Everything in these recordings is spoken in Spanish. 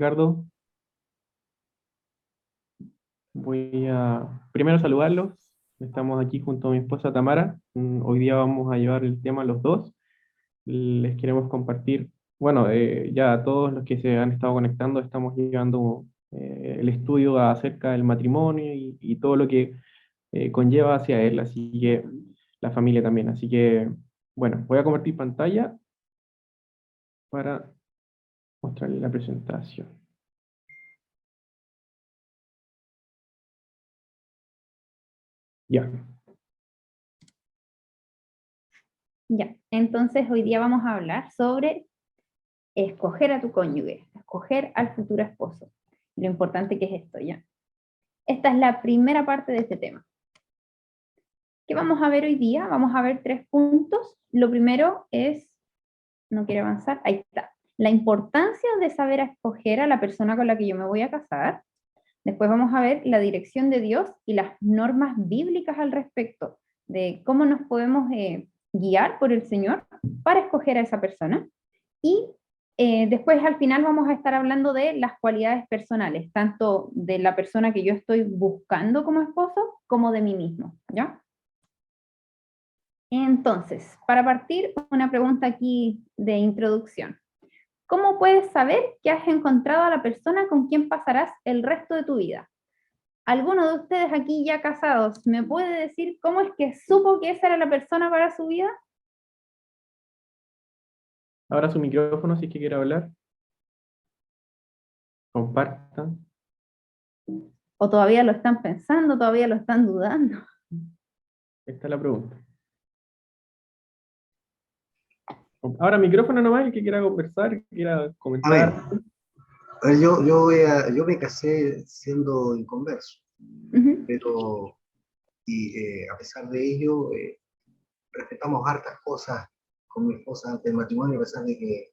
Ricardo. Voy a primero saludarlos. Estamos aquí junto a mi esposa Tamara. Hoy día vamos a llevar el tema los dos. Les queremos compartir, bueno, ya a todos los que se han estado conectando, estamos llevando el estudio acerca del matrimonio y todo lo que conlleva hacia él, así que la familia también. Así que, bueno, voy a compartir pantalla para mostrarles la presentación. Ya. Ya, entonces hoy día vamos a hablar sobre escoger a tu cónyuge, escoger al futuro esposo. Lo importante que es esto, ¿ya? Esta es la primera parte de este tema. ¿Qué vamos a ver hoy día? Vamos a ver 3 puntos. Lo primero es, no quiere avanzar, ahí está. La importancia de saber escoger a la persona con la que yo me voy a casar. Después vamos a ver la dirección de Dios y las normas bíblicas al respecto, de cómo nos podemos guiar por el Señor para escoger a esa persona. Y después al final vamos a estar hablando de las cualidades personales, tanto de la persona que yo estoy buscando como esposo, como de mí mismo, ¿ya? Entonces, para partir, una pregunta aquí de introducción. ¿Cómo puedes saber que has encontrado a la persona con quien pasarás el resto de tu vida? ¿Alguno de ustedes aquí ya casados me puede decir cómo es que supo que esa era la persona para su vida? Ahora su micrófono, si es que quiere hablar. Compartan. ¿O todavía lo están pensando, todavía lo están dudando? Esta es la pregunta. Ahora micrófono nomás, el que quiera conversar, que quiera A ver, comentar. yo me casé siendo inconverso, Uh-huh. pero a pesar de ello, respetamos hartas cosas con mi esposa antes del matrimonio, a pesar de que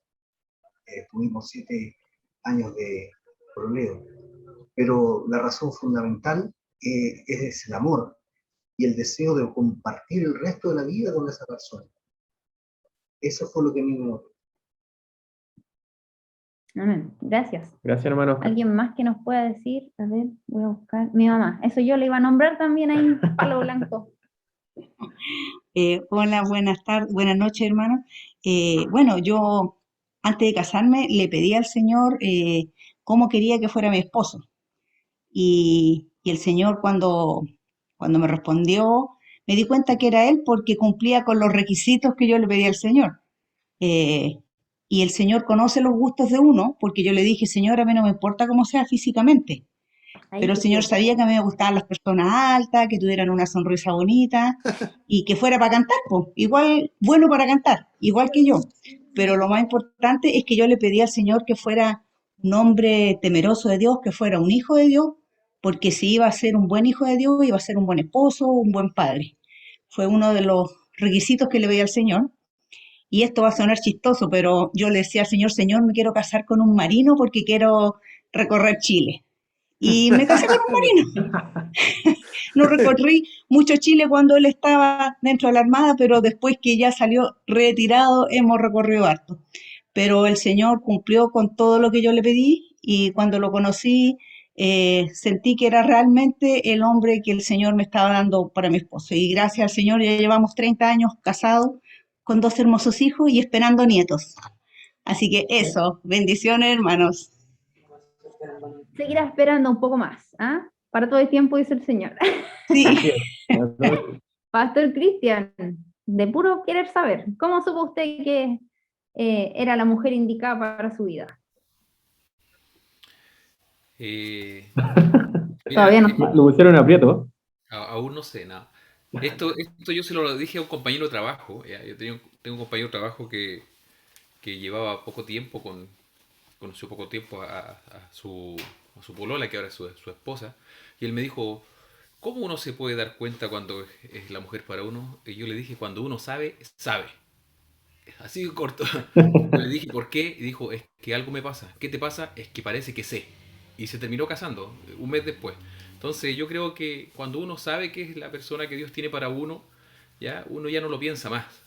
tuvimos 7 años de problema. Pero la razón fundamental es el amor y el deseo de compartir el resto de la vida con esa persona. Eso fue lo que a mí me motivó. Amén. Gracias. Gracias, hermano Oscar. ¿Alguien más que nos pueda decir? A ver, voy a buscar. Mi mamá. Eso yo le iba a nombrar también ahí, palo blanco. Hola, buenas tardes, buenas noches, hermano. Bueno, yo antes de casarme le pedí al Señor cómo quería que fuera mi esposo. Y el Señor cuando me respondió, me di cuenta que era Él porque cumplía con los requisitos que yo le pedí al Señor. Eh, y el Señor conoce los gustos de uno porque yo le dije, Señor, a mí no me importa cómo sea físicamente, Ahí pero el te Señor equivocaste. sabía que a mí me gustaban las personas altas, que tuvieran una sonrisa bonita y que fuera para cantar, pues, igual, bueno para cantar, igual que yo. Pero lo más importante es que yo le pedí al Señor que fuera un hombre temeroso de Dios, que fuera un hijo de Dios, porque si iba a ser un buen hijo de Dios, iba a ser un buen esposo, un buen padre. Fue uno de los requisitos que le pedí al Señor. Y esto va a sonar chistoso, pero yo le decía al Señor, Señor, me quiero casar con un marino porque quiero recorrer Chile. Y me casé con un marino. No recorrí mucho Chile cuando él estaba dentro de la Armada, pero después que ya salió retirado, hemos recorrido harto. Pero el Señor cumplió con todo lo que yo le pedí y cuando lo conocí, sentí que era realmente el hombre que el Señor me estaba dando para mi esposo. Y gracias al Señor ya llevamos 30 años casados con 2 hermosos hijos y esperando nietos. Así que eso, bendiciones hermanos. Seguirá esperando un poco más, ¿ah? Para todo el tiempo, dice el Señor. Sí. Pastor Cristian, de puro querer saber, ¿cómo supo usted que era la mujer indicada para su vida? Todavía Mira, no. lo pusieron en aprieto. Aún no sé nada. Esto yo se lo dije a un compañero de trabajo. Ya. Tengo un compañero de trabajo que llevaba poco tiempo conoció poco tiempo a su polola, que ahora es su esposa. Y él me dijo, ¿cómo uno se puede dar cuenta cuando es la mujer para uno? Y yo le dije, cuando uno sabe, sabe. Así de corto. Yo le dije, ¿por qué? Y dijo, es que algo me pasa. ¿Qué te pasa? Es que parece que sé. Y se terminó casando un mes después. Entonces yo creo que cuando uno sabe que es la persona que Dios tiene para uno, ya uno ya no lo piensa más.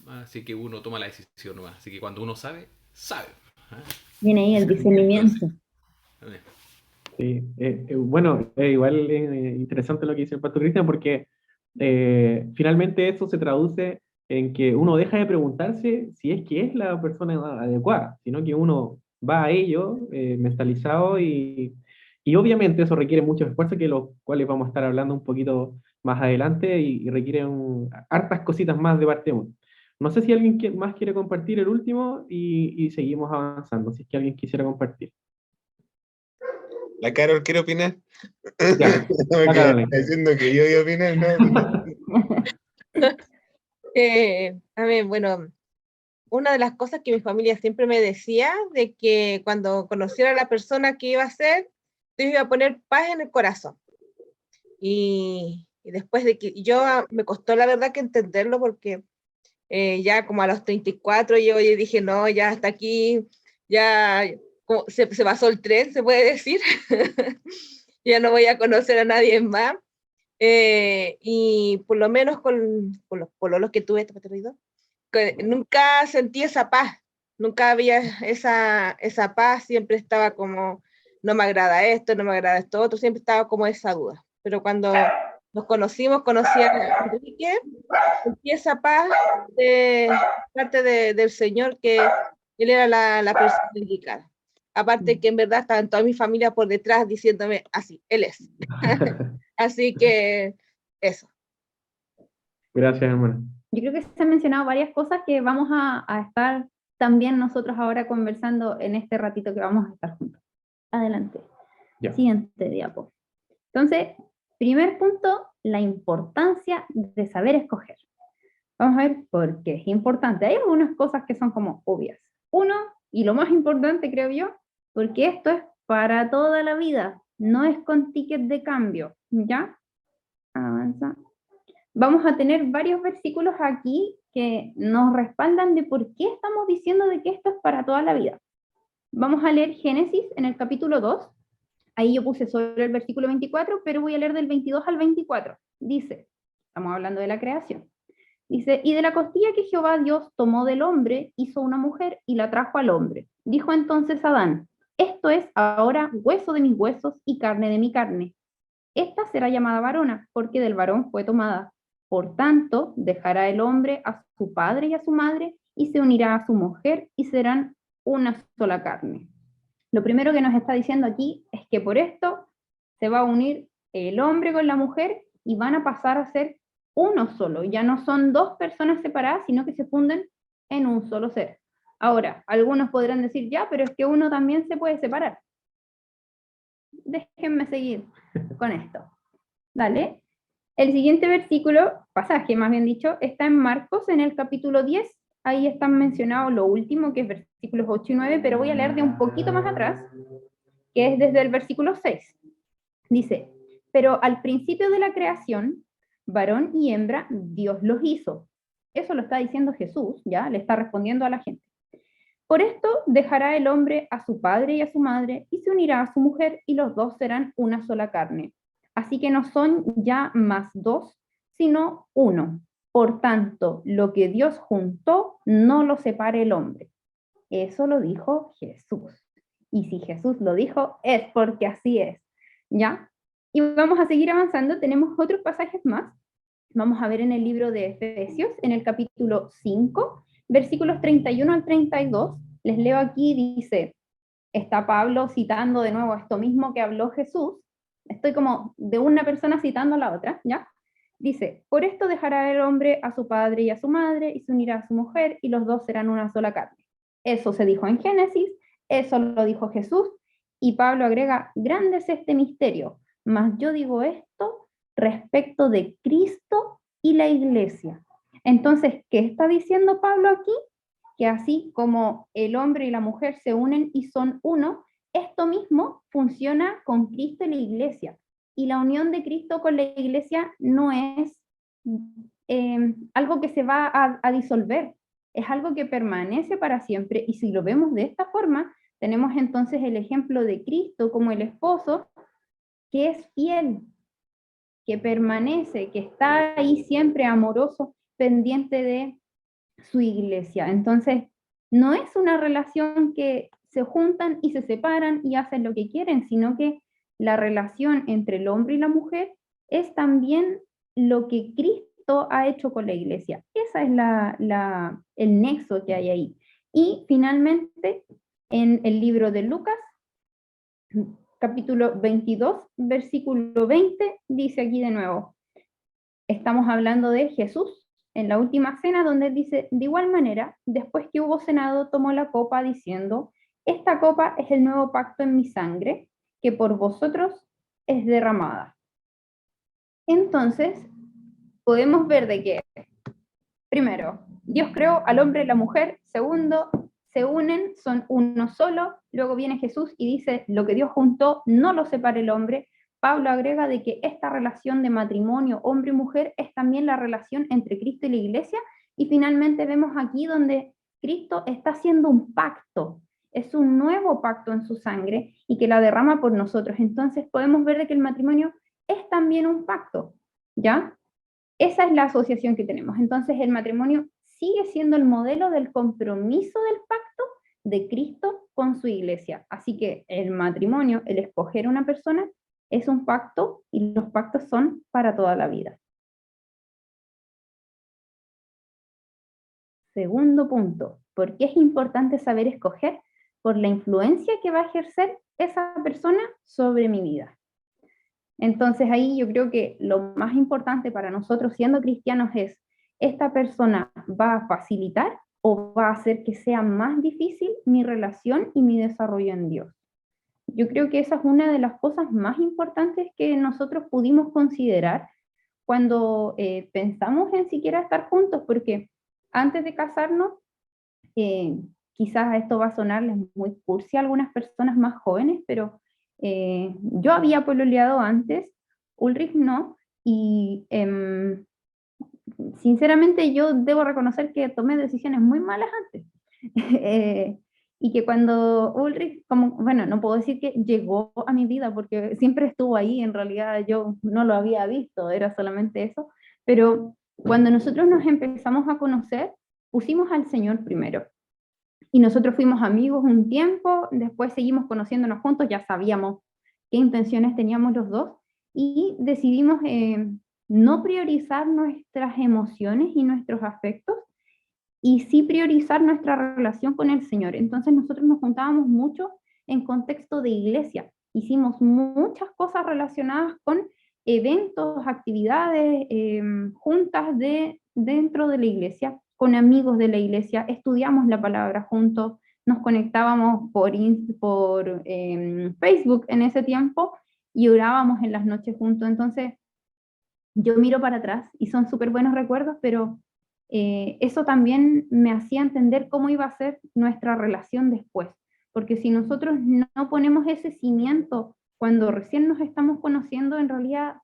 Así que uno toma la decisión nomás. Así que cuando uno sabe, sabe. ¿Ah? Viene ahí el Entonces, discernimiento. Amén. Sí, bueno, igual es interesante lo que dice el Pastor Cristian porque finalmente eso se traduce en que uno deja de preguntarse si es que es la persona adecuada, sino que uno va a ello mentalizado y obviamente eso requiere mucho esfuerzo que los cuales vamos a estar hablando un poquito más adelante y requieren hartas cositas más de parte de uno. No sé si alguien más quiere compartir el último y seguimos avanzando, si es que alguien quisiera compartir. La Carol quiere opinar. Ya, la Porque Carolina. está diciendo que yo voy a opinar, no. A ver, bueno, una de las cosas que mi familia siempre me decía, de que cuando conociera a la persona que iba a ser, Dios iba a poner paz en el corazón. Y después de que me costó la verdad que entenderlo, porque ya como a los 34 yo ya dije, no, ya hasta aquí, ya se pasó el tren, se puede decir. Ya no voy a conocer a nadie más. Y por lo menos con los pololos que tuve, que nunca sentí esa paz, nunca había esa paz, siempre estaba como, no me agrada esto, no me agrada esto otro, siempre estaba como esa duda. Pero cuando nos conocí a Enrique, sentí esa paz de parte del Señor, que Él era la persona indicada. Aparte que en verdad estaban toda mi familia por detrás diciéndome así, Él es. Así que eso. Gracias, hermano. Yo creo que se han mencionado varias cosas que vamos a estar también nosotros ahora conversando en este ratito que vamos a estar juntos. Adelante. Ya. Siguiente diapo. Entonces, primer punto, la importancia de saber escoger. Vamos a ver por qué es importante. Hay algunas cosas que son como obvias. Uno, y lo más importante creo yo, porque esto es para toda la vida, no es con ticket de cambio, ¿ya? Avanza. Vamos a tener varios versículos aquí que nos respaldan de por qué estamos diciendo de que esto es para toda la vida. Vamos a leer Génesis en el capítulo 2. Ahí yo puse sobre el versículo 24, pero voy a leer del 22 al 24. Dice, estamos hablando de la creación. Dice, y de la costilla que Jehová Dios tomó del hombre, hizo una mujer y la trajo al hombre. Dijo entonces Adán, esto es ahora hueso de mis huesos y carne de mi carne. Esta será llamada varona, porque del varón fue tomada. Por tanto, dejará el hombre a su padre y a su madre, y se unirá a su mujer, y serán una sola carne. Lo primero que nos está diciendo aquí es que por esto se va a unir el hombre con la mujer y van a pasar a ser uno solo. Ya no son dos personas separadas, sino que se funden en un solo ser. Ahora, algunos podrán decir, ya, pero es que uno también se puede separar. Déjenme seguir con esto. Dale. El siguiente versículo, pasaje más bien dicho, está en Marcos en el capítulo 10. Ahí están mencionados lo último, que es versículos 8 y 9, pero voy a leer de un poquito más atrás, que es desde el versículo 6. Dice, pero al principio de la creación, varón y hembra, Dios los hizo. Eso lo está diciendo Jesús, ya, le está respondiendo a la gente. Por esto dejará el hombre a su padre y a su madre, y se unirá a su mujer, y los dos serán una sola carne. Así que no son ya más dos, sino uno. Por tanto, lo que Dios juntó, no lo separe el hombre. Eso lo dijo Jesús. Y si Jesús lo dijo, es porque así es. ¿Ya? Y vamos a seguir avanzando. Tenemos otros pasajes más. Vamos a ver en el libro de Efesios, en el capítulo 5, versículos 31 al 32. Les leo aquí, dice, está Pablo citando de nuevo esto mismo que habló Jesús. Estoy como de una persona citando a la otra, ¿ya? Dice, por esto dejará el hombre a su padre y a su madre, y se unirá a su mujer, y los dos serán una sola carne. Eso se dijo en Génesis, eso lo dijo Jesús, y Pablo agrega, grande es este misterio, mas yo digo esto respecto de Cristo y la iglesia. Entonces, ¿qué está diciendo Pablo aquí? Que así como el hombre y la mujer se unen y son uno, esto mismo funciona con Cristo y la iglesia. Y la unión de Cristo con la iglesia no es algo que se va a disolver, es algo que permanece para siempre. Y si lo vemos de esta forma, tenemos entonces el ejemplo de Cristo como el esposo, que es fiel, que permanece, que está ahí siempre amoroso, pendiente de su iglesia. Entonces, no es una relación que se juntan y se separan y hacen lo que quieren, sino que la relación entre el hombre y la mujer es también lo que Cristo ha hecho con la iglesia. Esa es el nexo que hay ahí. Y finalmente, en el libro de Lucas, capítulo 22, versículo 20, dice aquí de nuevo, estamos hablando de Jesús en la última cena, donde él dice, de igual manera, después que hubo cenado, tomó la copa diciendo, esta copa es el nuevo pacto en mi sangre, que por vosotros es derramada. Entonces, podemos ver de que, primero, Dios creó al hombre y la mujer, segundo, se unen, son uno solo, luego viene Jesús y dice, lo que Dios juntó, no lo separe el hombre. Pablo agrega de que esta relación de matrimonio hombre y mujer es también la relación entre Cristo y la iglesia, y finalmente vemos aquí donde Cristo está haciendo un pacto, es un nuevo pacto en su sangre y que la derrama por nosotros. Entonces podemos ver de que el matrimonio es también un pacto, ¿ya? Esa es la asociación que tenemos. Entonces el matrimonio sigue siendo el modelo del compromiso del pacto de Cristo con su iglesia. Así que el matrimonio, el escoger una persona, es un pacto y los pactos son para toda la vida. Segundo punto, ¿por qué es importante saber escoger? Por la influencia que va a ejercer esa persona sobre mi vida. Entonces ahí yo creo que lo más importante para nosotros siendo cristianos es, ¿esta persona va a facilitar o va a hacer que sea más difícil mi relación y mi desarrollo en Dios? Yo creo que esa es una de las cosas más importantes que nosotros pudimos considerar cuando pensamos en siquiera estar juntos, porque antes de casarnos, quizás esto va a sonarles muy cursi a algunas personas más jóvenes, pero yo había pololeado antes, Ulrich no, y sinceramente yo debo reconocer que tomé decisiones muy malas antes. Y que cuando Ulrich, como, bueno, no puedo decir que llegó a mi vida porque siempre estuvo ahí, en realidad yo no lo había visto, era solamente eso, pero cuando nosotros nos empezamos a conocer, pusimos al Señor primero. Y nosotros fuimos amigos un tiempo, después seguimos conociéndonos juntos, ya sabíamos qué intenciones teníamos los dos, y decidimos no priorizar nuestras emociones y nuestros afectos, y sí priorizar nuestra relación con el Señor. Entonces nosotros nos juntábamos mucho en contexto de iglesia, hicimos muchas cosas relacionadas con eventos, actividades, juntas dentro de la iglesia, con amigos de la iglesia, estudiamos la palabra juntos, nos conectábamos por Facebook en ese tiempo y orábamos en las noches juntos. Entonces yo miro para atrás y son súper buenos recuerdos, pero eso también me hacía entender cómo iba a ser nuestra relación después, porque si nosotros no ponemos ese cimiento cuando recién nos estamos conociendo, en realidad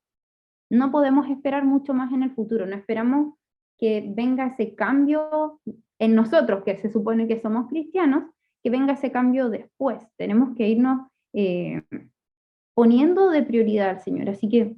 no podemos esperar mucho más en el futuro, no esperamos que venga ese cambio en nosotros, que se supone que somos cristianos, que venga ese cambio después, tenemos que irnos poniendo de prioridad al Señor, así que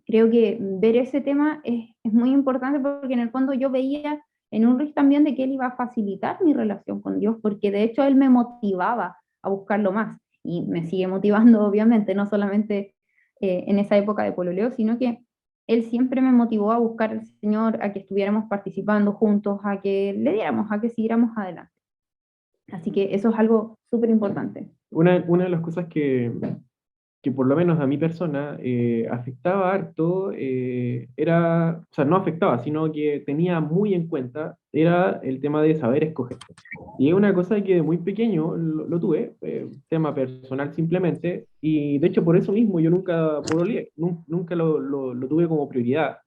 creo que ver ese tema es muy importante porque en el fondo yo veía en Ulrich también de que él iba a facilitar mi relación con Dios, porque de hecho él me motivaba a buscarlo más y me sigue motivando obviamente, no solamente en esa época de pololeo, sino que él siempre me motivó a buscar al Señor, a que estuviéramos participando juntos, a que le diéramos, a que siguiéramos adelante. Así que eso es algo súper importante. Una de las cosas que por lo menos a mi persona afectaba harto, era, o sea, no afectaba, sino que tenía muy en cuenta, era el tema de saber escoger. Y es una cosa que de muy pequeño lo tuve, tema personal simplemente, y de hecho por eso mismo yo nunca pololeé, nunca lo tuve como prioridad.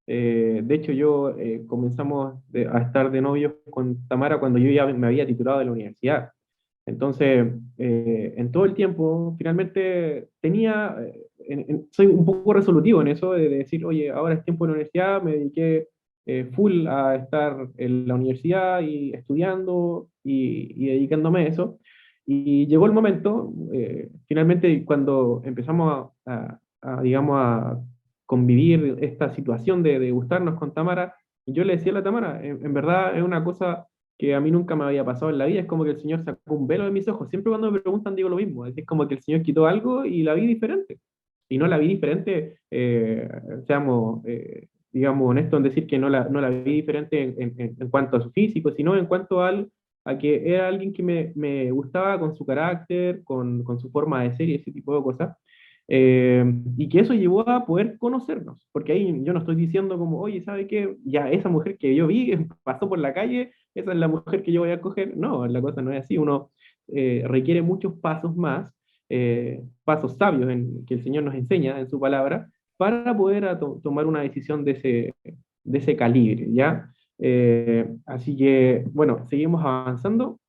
De hecho yo comenzamos a estar de novios con Tamara cuando yo ya me había titulado de la universidad. Entonces, en todo el tiempo, finalmente tenía, soy un poco resolutivo en eso, de decir, oye, ahora es tiempo de la universidad, me dediqué full a estar en la universidad y estudiando y dedicándome a eso. Y llegó el momento, finalmente, cuando empezamos digamos, a convivir esta situación de gustarnos con Tamara, y yo le decía a la Tamara, en verdad es una cosa que a mí nunca me había pasado en la vida. Es como que el Señor sacó un velo de mis ojos. Siempre cuando me preguntan digo lo mismo. Es como que el Señor quitó algo y la vi diferente. Y no la vi diferente, seamos, digamos, honestos en decir que no la vi diferente en cuanto a su físico, sino en cuanto a que era alguien que me gustaba con su carácter, con su forma de ser y ese tipo de cosas. Y que eso llevó a poder conocernos, porque ahí yo no estoy diciendo como, oye, ¿sabe qué? Ya esa mujer que yo vi pasó por la calle, esa es la mujer que yo voy a coger. No, la cosa no es así, uno requiere muchos pasos más, pasos sabios que el Señor nos enseña en su palabra, para poder tomar una decisión de ese calibre, ¿ya? Así que, bueno, seguimos avanzando.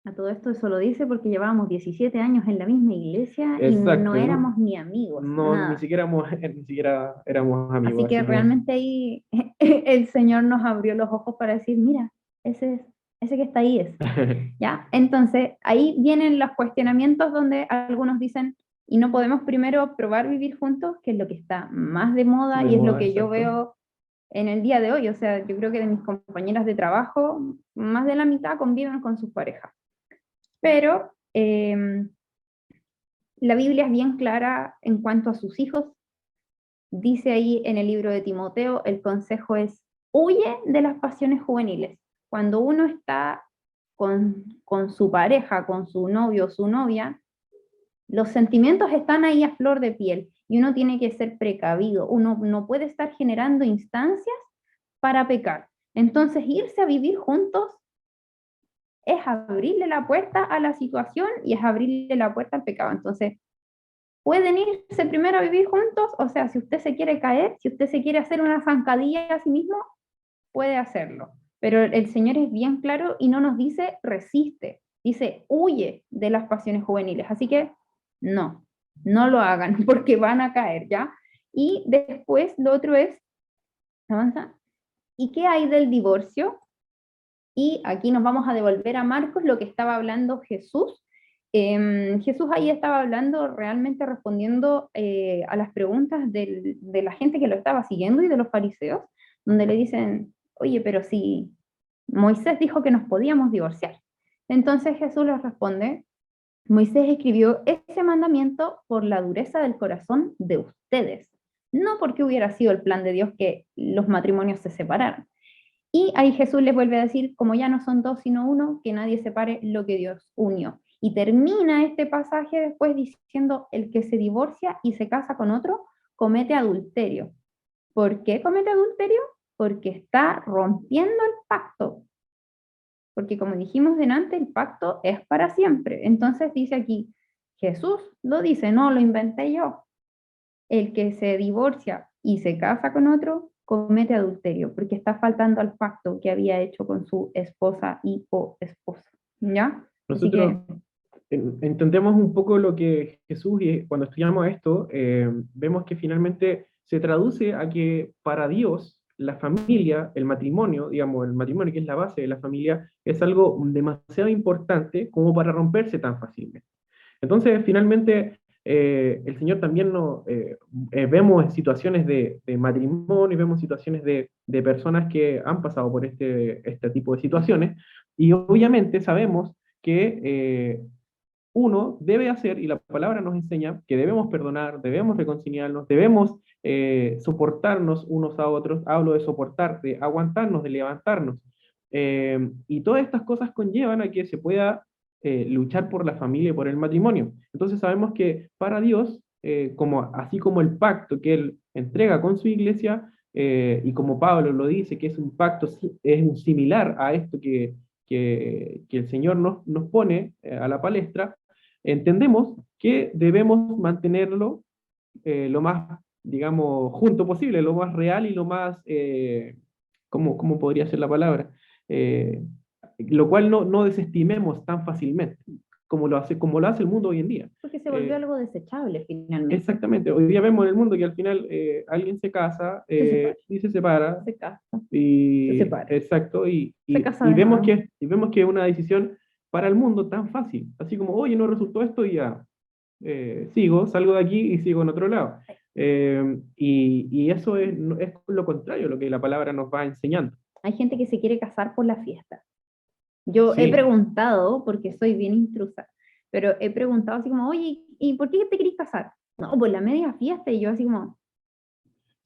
A todo esto eso lo dice porque llevábamos 17 años en la misma iglesia y no Exacto, éramos ni amigos, no, ni nada. siquiera ni siquiera éramos Así amigos, que así que realmente ahí el Señor nos abrió los ojos para decir, mira, ese es, ese que está ahí es. ¿Ya? Entonces, ahí vienen los cuestionamientos donde algunos dicen, y no podemos primero probar vivir juntos, que es lo que está más de moda de y es lo moda, que yo exacto. veo en el día de hoy. O sea, yo creo que de mis compañeras de trabajo, más de la mitad conviven con sus parejas. Pero la Biblia es bien clara en cuanto a sus hijos. Dice ahí en el libro de Timoteo, el consejo es, huye de las pasiones juveniles. Cuando uno está con su pareja, con su novio o su novia, los sentimientos están ahí a flor de piel y uno tiene que ser precavido. Uno no puede estar generando instancias para pecar. Entonces, irse a vivir juntos es abrirle la puerta a la situación y es abrirle la puerta al pecado. Entonces, pueden irse primero a vivir juntos, o sea, si usted se quiere caer, si usted se quiere hacer una zancadilla a sí mismo, puede hacerlo. Pero el Señor es bien claro y no nos dice resiste, dice huye de las pasiones juveniles. Así que no, no lo hagan porque van a caer, ¿ya? Y después lo otro es, avanza, ¿y qué hay del divorcio? Y aquí nos vamos a devolver a Marcos lo que estaba hablando Jesús. Jesús ahí estaba hablando, realmente respondiendo a las preguntas de la gente que lo estaba siguiendo y de los fariseos, donde le dicen, oye, pero si Moisés dijo que nos podíamos divorciar. Entonces Jesús les responde, Moisés escribió ese mandamiento por la dureza del corazón de ustedes, no porque hubiera sido el plan de Dios que los matrimonios se separaran. Y ahí Jesús les vuelve a decir, como ya no son dos sino uno, que nadie separe lo que Dios unió. Y termina este pasaje después diciendo, el que se divorcia y se casa con otro, comete adulterio. ¿Por qué comete adulterio? Porque está rompiendo el pacto. Porque como dijimos delante, el pacto es para siempre. Entonces dice aquí, Jesús lo dice, no lo inventé yo. El que se divorcia y se casa con otro, comete adulterio, porque está faltando al pacto que había hecho con su esposa y o esposa. ¿Ya? Así Nosotros que entendemos un poco lo que Jesús, y cuando estudiamos esto, vemos que finalmente se traduce a que para Dios la familia, el matrimonio, digamos, el matrimonio que es la base de la familia, es algo demasiado importante como para romperse tan fácilmente. Entonces, finalmente, el Señor también vemos en situaciones de matrimonio, vemos situaciones de personas que han pasado por este tipo de situaciones, y obviamente sabemos que uno debe hacer, y la palabra nos enseña, que debemos perdonar, debemos reconciliarnos, debemos soportarnos unos a otros. Hablo de soportar, de aguantarnos, de levantarnos. Y todas estas cosas conllevan a que se pueda luchar por la familia y por el matrimonio. Entonces sabemos que para Dios, así como el pacto que Él entrega con su iglesia, y como Pablo lo dice, que es un pacto, es un similar a esto que el Señor nos pone a la palestra, entendemos que debemos mantenerlo lo más, digamos, junto posible, lo más real y lo más, ¿cómo podría ser la palabra? Eh, lo cual no desestimemos tan fácilmente como lo hace el mundo hoy en día. porque se volvió Eh, algo desechable finalmente. Exactamente, hoy día vemos en el mundo que al final alguien se casa Se separa, y se separa, se casa, se y separa, exacto, se casa y de vemos nuevo. y vemos que es una decisión para el mundo tan fácil, así como, oye, no resultó esto y ya, salgo de aquí y sigo en otro lado. Y eso es lo contrario, lo que la palabra nos va enseñando. Hay gente que se quiere casar por la fiesta. Yo he Sí, preguntado, porque soy bien intrusa, pero he preguntado así como, oye, ¿y por qué te querés casar? No, pues la media fiesta, y yo así como,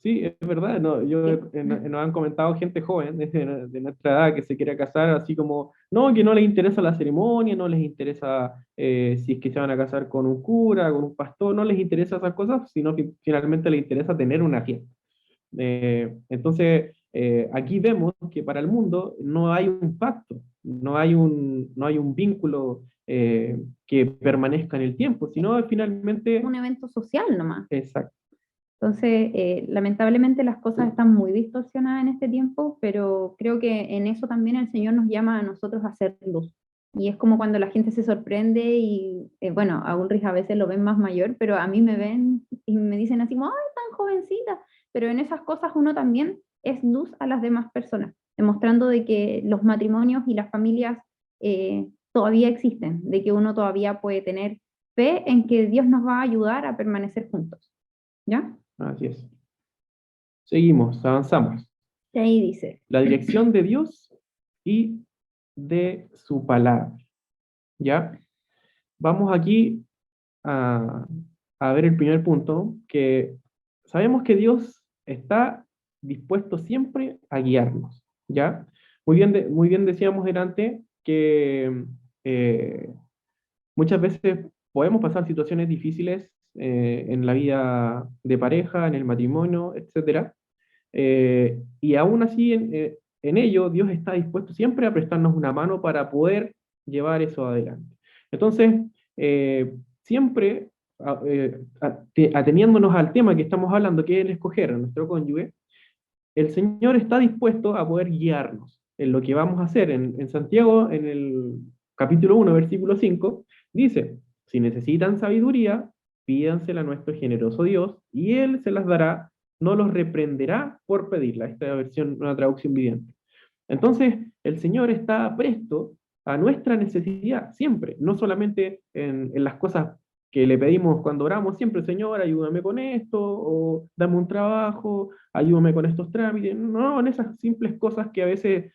sí, es verdad. No, ¿qué? nos han comentado gente joven de nuestra edad que se quiere casar, así como, no, que no les interesa la ceremonia, no les interesa si es que se van a casar con un cura, con un pastor, no les interesa esas cosas, sino que finalmente les interesa tener una fiesta. Entonces, aquí vemos que para el mundo no hay un pacto, no hay un vínculo que permanezca en el tiempo, sino finalmente, Un evento social nomás. exacto. Entonces, lamentablemente las cosas están muy distorsionadas en este tiempo, pero creo que en eso también el Señor nos llama a nosotros a hacer luz. Y es como cuando la gente se sorprende y, bueno, a Ulrich a veces lo ven más mayor, pero a mí me ven y me dicen así, como, ¡ay, tan jovencita! Pero en esas cosas uno también es luz a las demás personas, demostrando de que los matrimonios y las familias todavía existen, de que uno todavía puede tener fe en que Dios nos va a ayudar a permanecer juntos. ¿Ya? Así es. Seguimos, avanzamos. Y ahí dice, La dirección de Dios y de su palabra. ¿Ya? Vamos aquí a, a ver el primer punto, que sabemos que Dios está dispuesto siempre a guiarnos. ¿Ya? Muy bien decíamos delante que eh, muchas veces podemos pasar situaciones difíciles en la vida de pareja, en el matrimonio, etcétera. Y aún así, en ello, Dios está dispuesto siempre a prestarnos una mano para poder llevar eso adelante. Entonces, siempre ateniéndonos al tema que estamos hablando, que es el escoger a nuestro cónyuge, el Señor está dispuesto a poder guiarnos en lo que vamos a hacer. En Santiago, en el capítulo 1, versículo 5, dice, si necesitan sabiduría, pídansela a nuestro generoso Dios, y Él se las dará, no los reprenderá por pedirla. Esta versión, una traducción viviente. Entonces, el Señor está presto a nuestra necesidad, siempre, no solamente en las cosas que le pedimos cuando oramos, siempre, Señor, ayúdame con esto, o dame un trabajo, ayúdame con estos trámites, no, en esas simples cosas que a veces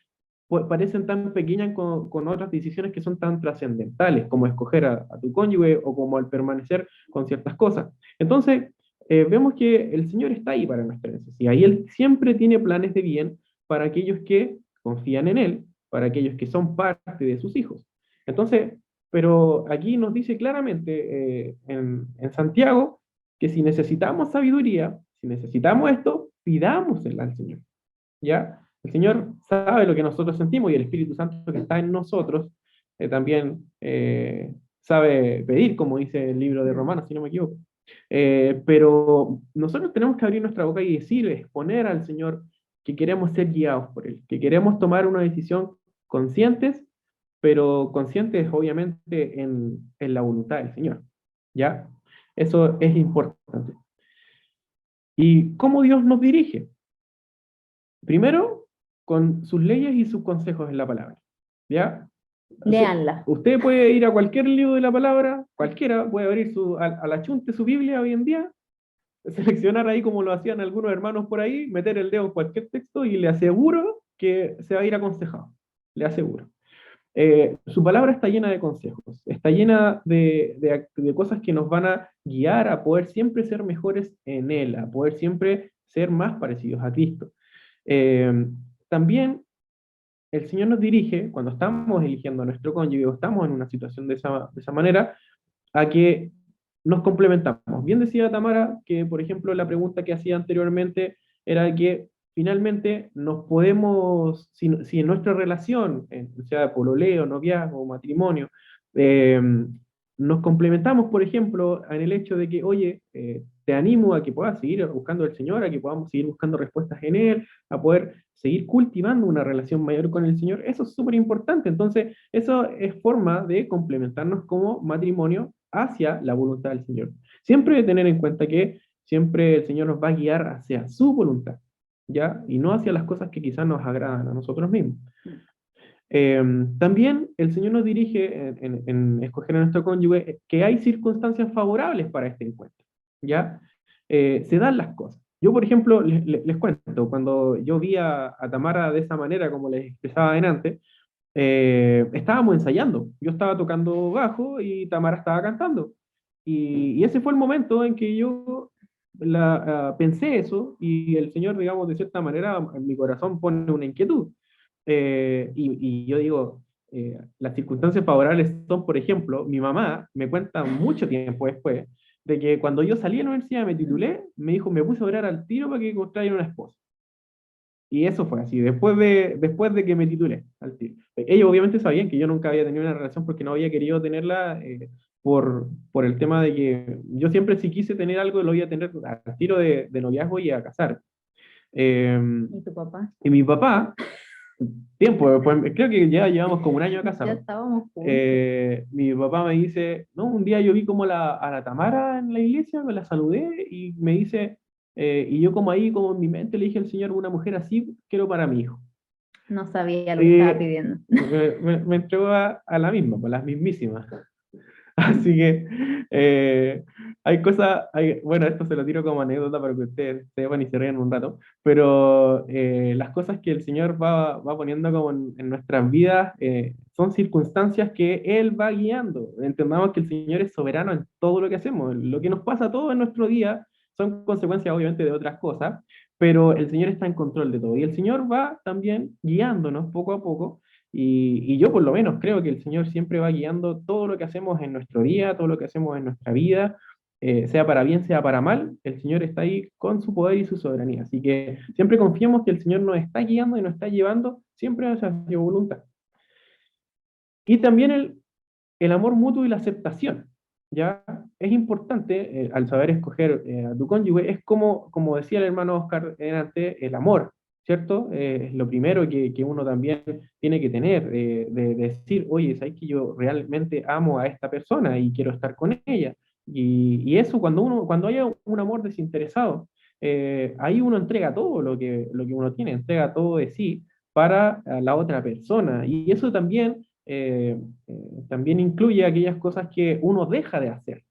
parecen tan pequeñas con otras decisiones que son tan trascendentales, como escoger a tu cónyuge o como el permanecer con ciertas cosas. Entonces, vemos que el Señor está ahí para nuestra necesidad y Él siempre tiene planes de bien para aquellos que confían en Él, para aquellos que son parte de sus hijos. Entonces, pero aquí nos dice claramente en Santiago que si necesitamos sabiduría, si necesitamos esto, pidámosela al Señor. ¿Ya? El Señor sabe lo que nosotros sentimos y el Espíritu Santo que está en nosotros también sabe pedir, como dice el libro de Romanos, si no me equivoco. Pero nosotros tenemos que abrir nuestra boca y decir, exponer al Señor que queremos ser guiados por Él, que queremos tomar una decisión conscientes, pero conscientes obviamente en la voluntad del Señor. ¿Ya? Eso es importante. ¿Y cómo Dios nos dirige? Primero, con sus leyes y sus consejos en la palabra. ¿Ya? léanla. Usted puede ir a cualquier libro de la palabra, cualquiera puede abrir a la chunte su Biblia hoy en día, seleccionar ahí como lo hacían algunos hermanos por ahí, meter el dedo en cualquier texto y le aseguro que se va a ir aconsejado. Le aseguro. Su palabra está llena de consejos, está llena de cosas que nos van a guiar a poder siempre ser mejores en Él, a poder siempre ser más parecidos a Cristo. Eh, También el Señor nos dirige, cuando estamos eligiendo a nuestro cónyuge o estamos en una situación de esa manera, a que nos complementamos. Bien decía Tamara que, por ejemplo, la pregunta que hacía anteriormente era que finalmente nos podemos, si en nuestra relación, sea de pololeo, noviazgo, matrimonio, eh, nos complementamos, por ejemplo, en el hecho de que, oye, te animo a que puedas seguir buscando al Señor, a que podamos seguir buscando respuestas en Él, a poder seguir cultivando una relación mayor con el Señor, eso es súper importante. Entonces, eso es forma de complementarnos como matrimonio hacia la voluntad del Señor. Siempre tener en cuenta que siempre el Señor nos va a guiar hacia su voluntad, ¿ya? Y no hacia las cosas que quizás nos agradan a nosotros mismos. También el Señor nos dirige en escoger a nuestro cónyuge que hay circunstancias favorables para este encuentro, ¿ya? Se dan las cosas. Yo, por ejemplo, les cuento, cuando yo vi a Tamara de esa manera, como les expresaba antes, estábamos ensayando. Yo estaba tocando bajo y Tamara estaba cantando. Y ese fue el momento en que yo pensé eso y el Señor, digamos, de cierta manera, en mi corazón pone una inquietud. Y yo digo, las circunstancias favorables son, por ejemplo, mi mamá me cuenta mucho tiempo después de que cuando yo salí de la universidad, me titulé, me dijo, me puse a orar al tiro para que encontrara una esposa. Y eso fue así, después de que me titulé al tiro. Ellos obviamente sabían que yo nunca había tenido una relación porque no había querido tenerla por el tema de que yo siempre si quise tener algo lo iba a tener al tiro de noviazgo y a casar. Eh, ¿Y tu papá? y mi papá, tiempo después, creo que ya llevamos como un año Ya casados. estábamos juntos. Mi papá me dice, no, un día yo vi como a la Tamara en la iglesia, me la saludé y me dice, y yo como ahí, como en mi mente le dije al Señor, una mujer así quiero para mi hijo. No sabía lo que estaba Y pidiendo. me entregó a la misma, pues las mismísimas. Así que hay cosas, bueno, esto se lo tiro como anécdota para que ustedes sepan y se rían un rato, pero las cosas que el Señor va poniendo como en nuestras vidas son circunstancias que Él va guiando. Entendamos que el Señor es soberano en todo lo que hacemos. Lo que nos pasa todo en nuestro día son consecuencias obviamente de otras cosas, pero el Señor está en control de todo y el Señor va también guiándonos poco a poco y yo por lo menos creo que el Señor siempre va guiando todo lo que hacemos en nuestro día, todo lo que hacemos en nuestra vida, sea para bien, sea para mal, el Señor está ahí con su poder y su soberanía. Así que siempre confiemos que el Señor nos está guiando y nos está llevando siempre hacia su voluntad. Y también el amor mutuo y la aceptación. ¿Ya? Es importante, al saber escoger a tu cónyuge, es como decía el hermano Oscar antes, el amor, ¿cierto? Es lo primero que uno también tiene que tener, de decir, oye, ¿sabes que yo realmente amo a esta persona y quiero estar con ella? Y eso cuando haya un amor desinteresado, ahí uno entrega todo lo que uno tiene, entrega todo de sí para la otra persona. Y eso también también incluye aquellas cosas que uno deja de hacer,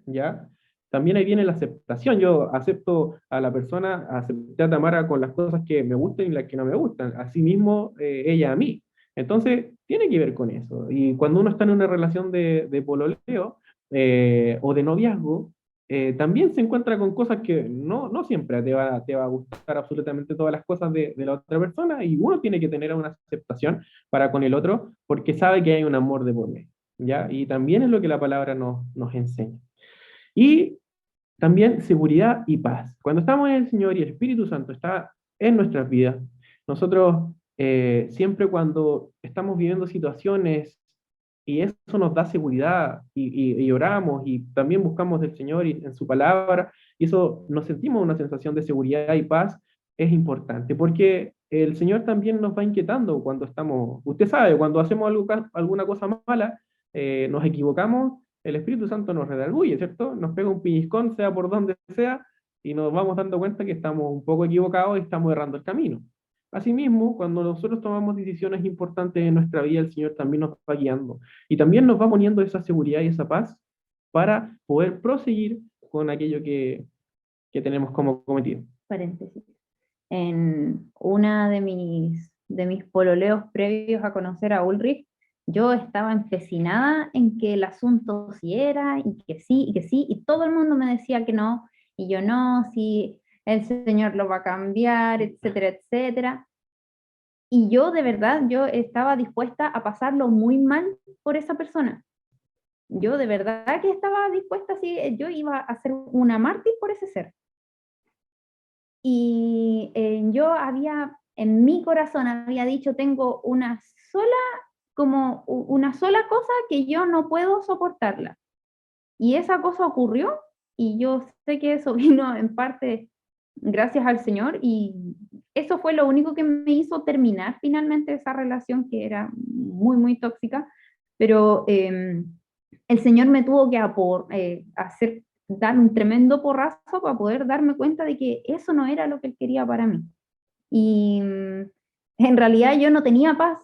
¿ya? También ahí viene la aceptación. Yo acepto a la persona, acepté a Tamara con las cosas que me gustan y las que no me gustan. Asimismo, ella a mí. Entonces, tiene que ver con eso. Y cuando uno está en una relación de pololeo o de noviazgo, también se encuentra con cosas que no siempre te va a gustar absolutamente todas las cosas de la otra persona y uno tiene que tener una aceptación para con el otro porque sabe que hay un amor de por medio, ¿ya? Y también es lo que la palabra nos enseña. Y también seguridad y paz. Cuando estamos en el Señor y el Espíritu Santo está en nuestras vidas, nosotros siempre cuando estamos viviendo situaciones y eso nos da seguridad y oramos y también buscamos del Señor y en su palabra y eso nos sentimos una sensación de seguridad y paz, es importante porque el Señor también nos va inquietando cuando estamos, usted sabe, cuando hacemos alguna cosa mala, nos equivocamos, el Espíritu Santo nos redarguye, ¿cierto? Nos pega un pellizcón, sea por donde sea, y nos vamos dando cuenta que estamos un poco equivocados y estamos errando el camino. Asimismo, cuando nosotros tomamos decisiones importantes en nuestra vida, el Señor también nos va guiando y también nos va poniendo esa seguridad y esa paz para poder proseguir con aquello que tenemos como cometido. Paréntesis. En una de mis pololeos previos a conocer a Ulrich, yo estaba empecinada en que el asunto sí era, y que sí, y todo el mundo me decía que no, y yo no, si el Señor lo va a cambiar, etcétera, etcétera. Y yo de verdad, yo estaba dispuesta a pasarlo muy mal por esa persona. Yo de verdad que estaba dispuesta, así, yo iba a ser una mártir por ese ser. Y yo había, en mi corazón había dicho, tengo una sola cosa que yo no puedo soportarla. Y esa cosa ocurrió, y yo sé que eso vino en parte gracias al Señor, y eso fue lo único que me hizo terminar finalmente esa relación que era muy, muy tóxica, pero el Señor me tuvo que dar un tremendo porrazo para poder darme cuenta de que eso no era lo que Él quería para mí. Y en realidad yo no tenía paz,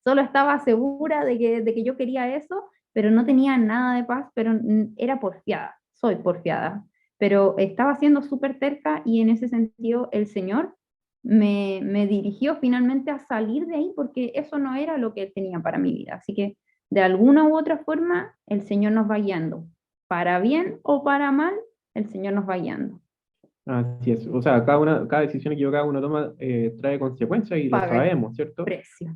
solo estaba segura de que yo quería eso, pero no tenía nada de paz, pero era porfiada, soy porfiada, pero estaba siendo súper terca y en ese sentido el Señor me dirigió finalmente a salir de ahí porque eso no era lo que Él tenía para mi vida. Así que de alguna u otra forma el Señor nos va guiando. Para bien o para mal, el Señor nos va guiando. Así es. O sea, cada decisión equivocada que uno toma trae consecuencias y lo Paga el sabemos, ¿cierto? precio.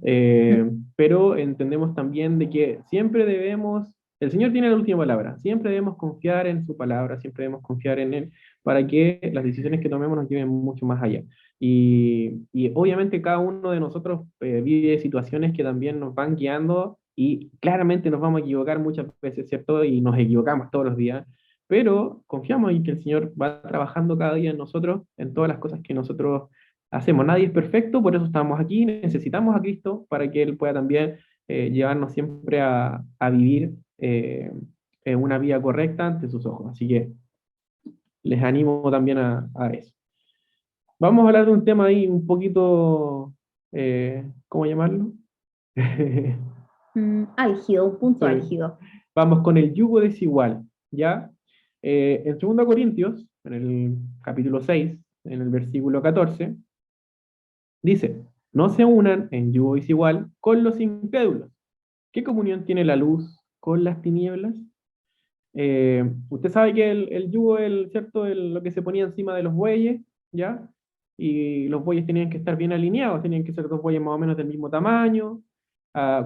Pero entendemos también de que siempre debemos, el Señor tiene la última palabra, siempre debemos confiar en su palabra, siempre debemos confiar en Él para que las decisiones que tomemos nos lleven mucho más allá. Y obviamente cada uno de nosotros vive situaciones que también nos van guiando y claramente nos vamos a equivocar muchas veces, ¿cierto? Y nos equivocamos todos los días, pero confiamos en que el Señor va trabajando cada día en nosotros, en todas las cosas que nosotros hacemos. Nadie es perfecto, por eso estamos aquí, necesitamos a Cristo para que Él pueda también llevarnos siempre a vivir una vida correcta ante sus ojos. Así que les animo también a eso. Vamos a hablar de un tema ahí un poquito, ¿cómo llamarlo? Álgido, un punto Sí. álgido. Vamos con el yugo desigual, ¿ya? En 2 Corintios, en el capítulo 6, en el versículo 14, dice, no se unan en yugo desigual con los incrédulos. ¿Qué comunión tiene la luz con las tinieblas? Usted sabe que el yugo es ¿cierto? Lo que se ponía encima de los bueyes, ¿ya? Y los bueyes tenían que estar bien alineados, tenían que ser 2 bueyes más o menos del mismo tamaño.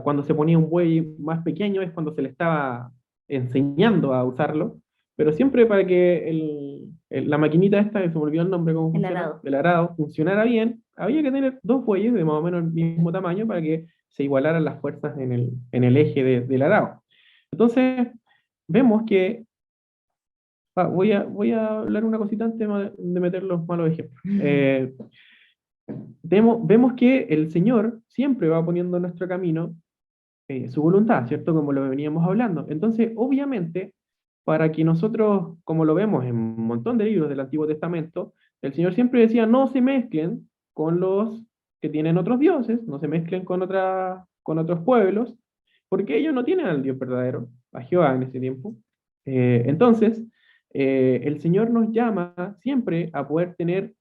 Cuando se ponía un buey más pequeño es cuando se le estaba enseñando a usarlo, pero siempre para que la maquinita esta, que se me olvidó el nombre, ¿cómo funciona? arado. El arado, funcionara bien, había que tener 2 bueyes de más o menos el mismo tamaño para que se igualaran las fuerzas en el eje del arado. Entonces, vemos que voy a hablar una cosita antes de meter los malos ejemplos. Vemos que el Señor siempre va poniendo en nuestro camino su voluntad, ¿cierto? Como lo veníamos hablando. Entonces, obviamente, para que nosotros, como lo vemos en un montón de libros del Antiguo Testamento, el Señor siempre decía, no se mezclen con los que tienen otros dioses, no se mezclen con otros pueblos, porque ellos no tienen al Dios verdadero, a Jehová en ese tiempo. Entonces, el Señor nos llama siempre a poder tener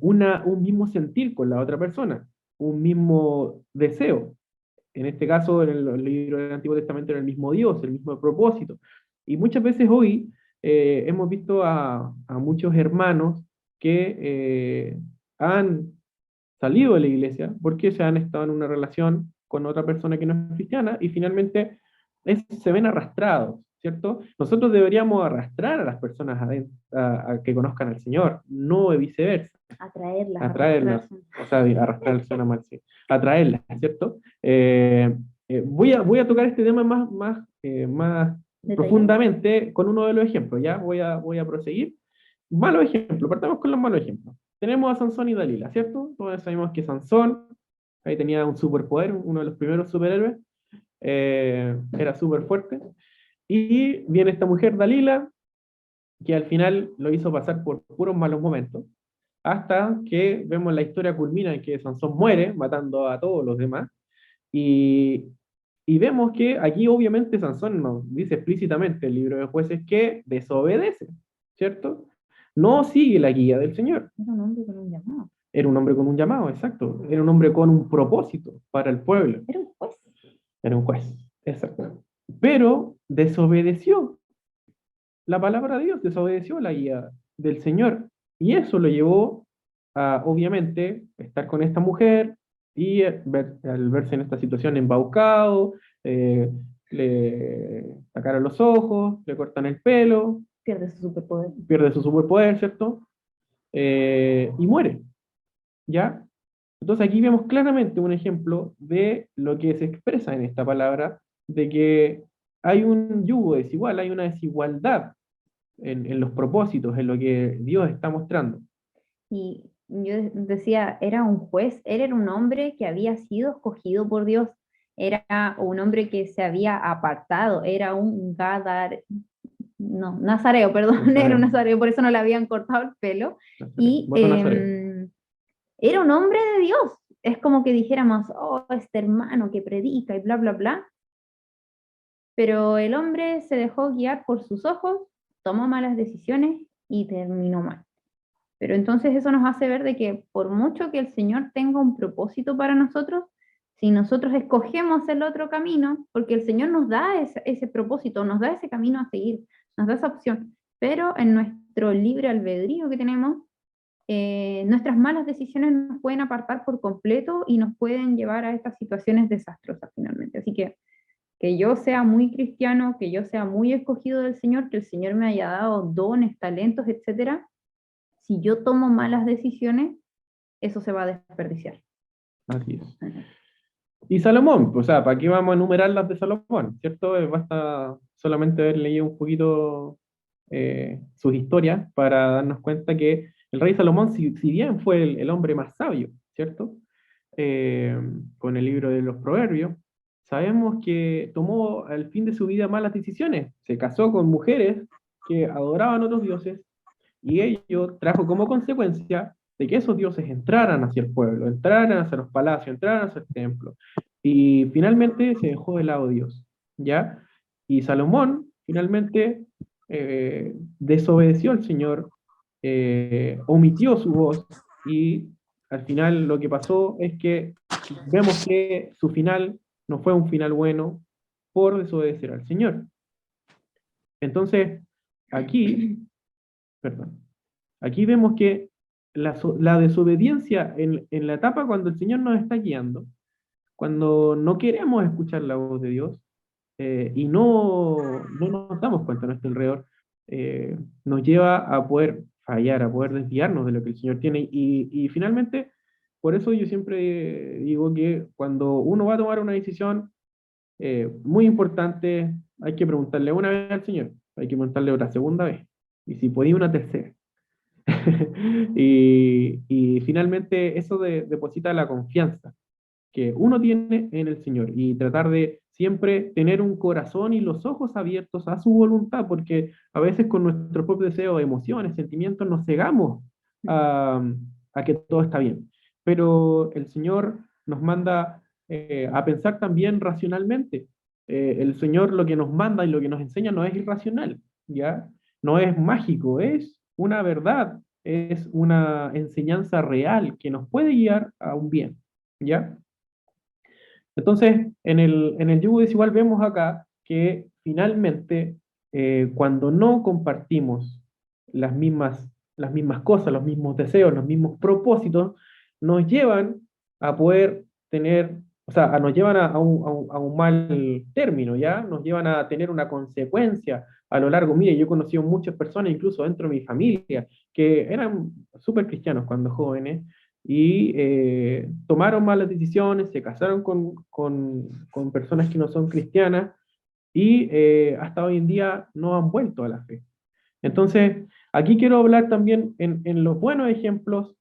un mismo sentir con la otra persona, un mismo deseo. En este caso, en el libro del Antiguo Testamento era el mismo Dios, el mismo propósito. Y muchas veces hoy hemos visto a muchos hermanos que han salido de la iglesia porque se han estado en una relación con otra persona que no es cristiana y finalmente se ven arrastrados, ¿cierto? Nosotros deberíamos arrastrar a las personas a que conozcan al Señor, no viceversa. Atraerlas. Atraerlas, o sea, arrastrar suena mal, sí. Atraerlas, ¿cierto? Voy a tocar este tema más profundamente con uno de los ejemplos, ¿ya? Voy a proseguir. Malos ejemplos, partamos con los malos ejemplos. Tenemos a Sansón y Dalila, ¿cierto? Todos sabemos que Sansón ahí tenía un superpoder, uno de los primeros superhéroes, era súper fuerte, y viene esta mujer Dalila, que al final lo hizo pasar por puros malos momentos, hasta que vemos la historia culmina en que Sansón muere, matando a todos los demás, y vemos que aquí obviamente Sansón nos dice explícitamente el libro de Jueces que desobedece, ¿cierto? No sigue la guía del Señor. Era un hombre con un llamado. Era un hombre con un llamado, exacto. Era un hombre con un propósito para el pueblo. Era un juez. Era un juez, exacto. Pero desobedeció la palabra de Dios, desobedeció la guía del Señor. Y eso lo llevó a, obviamente, estar con esta mujer y al verse en esta situación embaucado, le sacaron los ojos, le cortan el pelo, Pierde su superpoder, ¿cierto? Y muere, ¿ya? Entonces aquí vemos claramente un ejemplo de lo que se expresa en esta palabra, de que hay un yugo desigual, hay una desigualdad en los propósitos, en lo que Dios está mostrando. Y yo decía, era un juez, él era un hombre que había sido escogido por Dios, era un hombre que se había apartado, era un nazareo, perdón, Nazareo. era un nazareo, por eso no le habían cortado el pelo, y era un hombre de Dios, es como que dijéramos, oh, este hermano que predica y bla, bla, bla, pero el hombre se dejó guiar por sus ojos, tomó malas decisiones y terminó mal. Pero entonces eso nos hace ver de que por mucho que el Señor tenga un propósito para nosotros, si nosotros escogemos el otro camino, porque el Señor nos da ese propósito, nos da ese camino a seguir, nos da esa opción, pero en nuestro libre albedrío que tenemos, nuestras malas decisiones nos pueden apartar por completo y nos pueden llevar a estas situaciones desastrosas finalmente. Así que yo sea muy cristiano, que yo sea muy escogido del Señor, que el Señor me haya dado dones, talentos, etcétera, si yo tomo malas decisiones, eso se va a desperdiciar. Así es. Y Salomón, pues, o sea, ¿para qué vamos a enumerar las de Salomón? ¿Cierto? Basta solamente haber leído un poquito sus historias para darnos cuenta que el rey Salomón, si bien fue el hombre más sabio, ¿cierto? Con el libro de los Proverbios, sabemos que tomó al fin de su vida malas decisiones. Se casó con mujeres que adoraban otros dioses y ello trajo como consecuencia de que esos dioses entraran hacia el pueblo, entraran hacia los palacios, entraran hacia el templo. Y finalmente se dejó de lado Dios, ¿ya? Y Salomón finalmente desobedeció al Señor, omitió su voz y al final lo que pasó es que vemos que su final no fue un final bueno por desobedecer al Señor. Entonces, aquí, perdón, aquí vemos que la desobediencia en la etapa cuando el Señor nos está guiando, cuando no queremos escuchar la voz de Dios y no nos damos cuenta de nuestro alrededor, nos lleva a poder fallar, a poder desviarnos de lo que el Señor tiene. Y finalmente, por eso yo siempre digo que cuando uno va a tomar una decisión muy importante, hay que preguntarle una vez al Señor, hay que preguntarle otra segunda vez, y si podía una tercera. y finalmente eso deposita la confianza que uno tiene en el Señor y tratar de siempre tener un corazón y los ojos abiertos a su voluntad, porque a veces con nuestros propios deseos, emociones, sentimientos nos cegamos a, a que todo está bien. Pero el Señor nos manda a pensar también racionalmente. El Señor lo que nos manda y lo que nos enseña no es irracional, ¿ya? No es mágico, es una verdad, es una enseñanza real que nos puede guiar a un bien, ¿ya? Entonces, en el yugo desigual vemos acá que finalmente, cuando no compartimos las mismas cosas, los mismos deseos, los mismos propósitos, nos llevan a poder tener, o sea, nos llevan a un mal término, ¿ya? Nos llevan a tener una consecuencia a lo largo. Mire, yo he conocido muchas personas, incluso dentro de mi familia, que eran súper cristianos cuando jóvenes, y tomaron malas decisiones, se casaron con personas que no son cristianas y hasta hoy en día no han vuelto a la fe. Entonces, aquí quiero hablar también en los buenos ejemplos,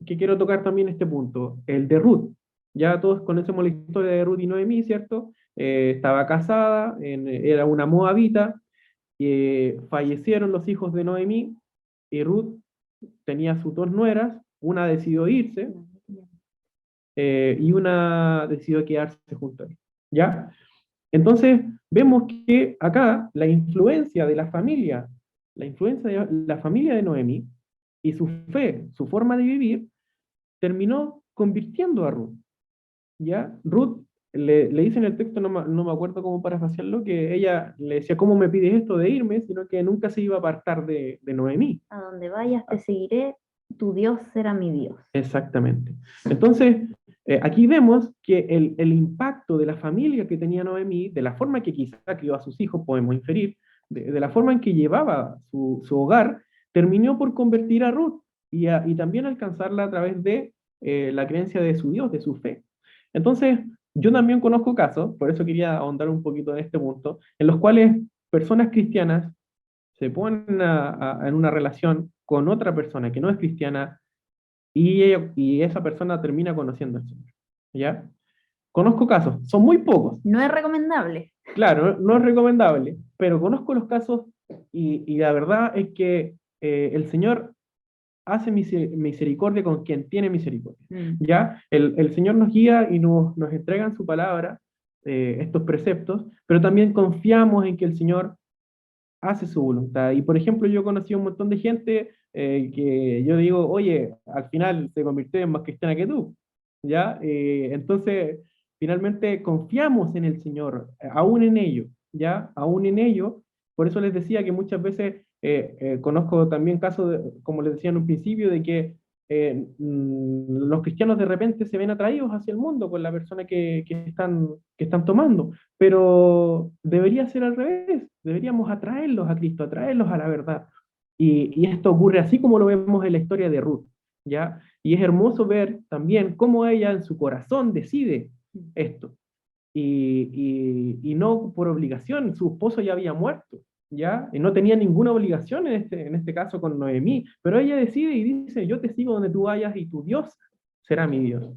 que quiero tocar también este punto, el de Ruth. Ya todos conocemos la historia de Ruth y Noemí, ¿cierto? Estaba casada, era una moabita, fallecieron los hijos de Noemí y Ruth tenía sus dos nueras, una decidió irse y una decidió quedarse junto a él, ¿ya? Entonces, vemos que acá la influencia de la familia de Noemí y su fe, su forma de vivir, terminó convirtiendo a Ruth, ¿ya? Ruth le dice en el texto, no me acuerdo cómo parafrasearlo, que ella le decía, ¿cómo me pides esto de irme? Sino que nunca se iba a apartar de Noemí. A donde vayas te seguiré, tu Dios será mi Dios. Exactamente. Entonces, aquí vemos que el impacto de la familia que tenía Noemí, de la forma que quizá crió a sus hijos, podemos inferir, de la forma en que llevaba su hogar, terminó por convertir a Ruth y también alcanzarla a través de la creencia de su Dios, de su fe. Entonces, yo también conozco casos, por eso quería ahondar un poquito en este punto, en los cuales personas cristianas se ponen en una relación con otra persona que no es cristiana y esa persona termina conociendo al Señor, ¿ya? Conozco casos, son muy pocos, No es recomendable. claro, no es recomendable, pero conozco los casos y la verdad es que el Señor hace misericordia con quien tiene misericordia, ¿ya? El Señor nos guía y nos entrega en su palabra estos preceptos, pero también confiamos en que el Señor hace su voluntad. Y por ejemplo, yo conocí un montón de gente que yo digo, oye, al final se convirtió en más cristiana que tú, ¿ya? Entonces, finalmente confiamos en el Señor, aún en ello, ¿ya? Aún en ello. Por eso les decía que muchas veces conozco también casos, como les decía en un principio, de que los cristianos de repente se ven atraídos hacia el mundo con la persona que están tomando, pero debería ser al revés, deberíamos atraerlos a Cristo, atraerlos a la verdad. Y esto ocurre así como lo vemos en la historia de Ruth, ¿ya? Y es hermoso ver también cómo ella en su corazón decide esto, y no por obligación, su esposo ya había muerto, ¿ya? Y no tenía ninguna obligación en este caso con Noemí, pero ella decide y dice, yo te sigo donde tú vayas y tu Dios será mi Dios.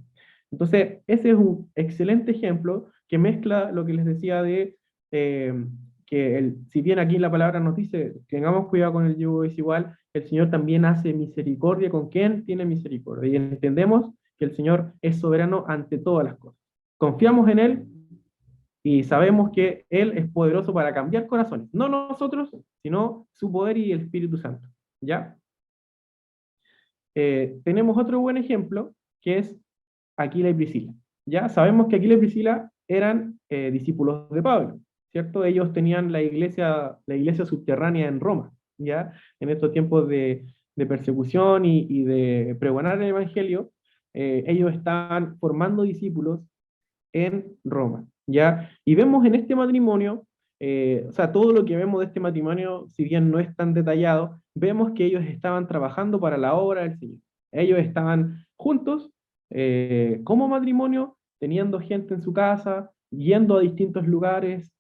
Entonces, ese es un excelente ejemplo que mezcla lo que les decía de si bien aquí la palabra nos dice, tengamos cuidado con el yugo desigual, el Señor también hace misericordia con quien tiene misericordia. Y entendemos que el Señor es soberano ante todas las cosas. Confiamos en Él y sabemos que Él es poderoso para cambiar corazones. No nosotros, sino su poder y el Espíritu Santo. ¿Ya? Tenemos otro buen ejemplo, que es Aquila y Priscila. Ya sabemos que Aquila y Priscila eran discípulos de Pablo, ¿cierto? Ellos tenían la iglesia subterránea en Roma, ¿ya? En estos tiempos de persecución y de pregonar el Evangelio, ellos estaban formando discípulos en Roma, ¿ya? Y vemos en este matrimonio, o sea, todo lo que vemos de este matrimonio, si bien no es tan detallado, vemos que ellos estaban trabajando para la obra del Señor. Ellos estaban juntos como matrimonio, teniendo gente en su casa, yendo a distintos lugares,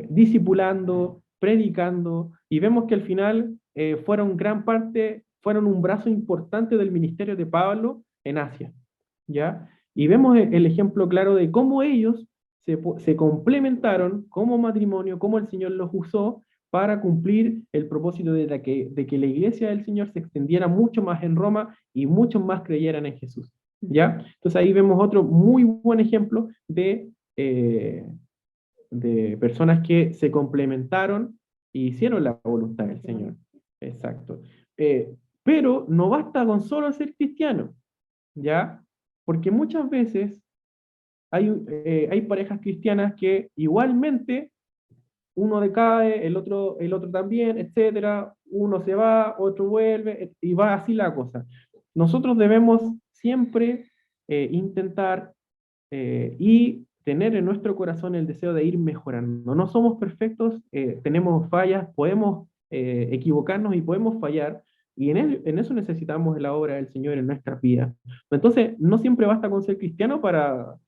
discipulando, predicando, y vemos que al final fueron un brazo importante del ministerio de Pablo en Asia, ¿ya? Y vemos el ejemplo claro de cómo ellos se complementaron como matrimonio, cómo el Señor los usó para cumplir el propósito de que la iglesia del Señor se extendiera mucho más en Roma y muchos más creyeran en Jesús. ¿Ya? Entonces ahí vemos otro muy buen ejemplo de personas que se complementaron y hicieron la voluntad del Señor. Exacto. Pero no basta con solo ser cristiano, ¿ya? Porque muchas veces hay parejas cristianas que igualmente uno decae, el otro también, etcétera, uno se va, otro vuelve, y va así la cosa. Nosotros debemos siempre intentar y tener en nuestro corazón el deseo de ir mejorando. No somos perfectos, tenemos fallas, podemos equivocarnos y podemos fallar, y en eso necesitamos la obra del Señor en nuestras vidas. Entonces, no siempre basta con ser cristiano para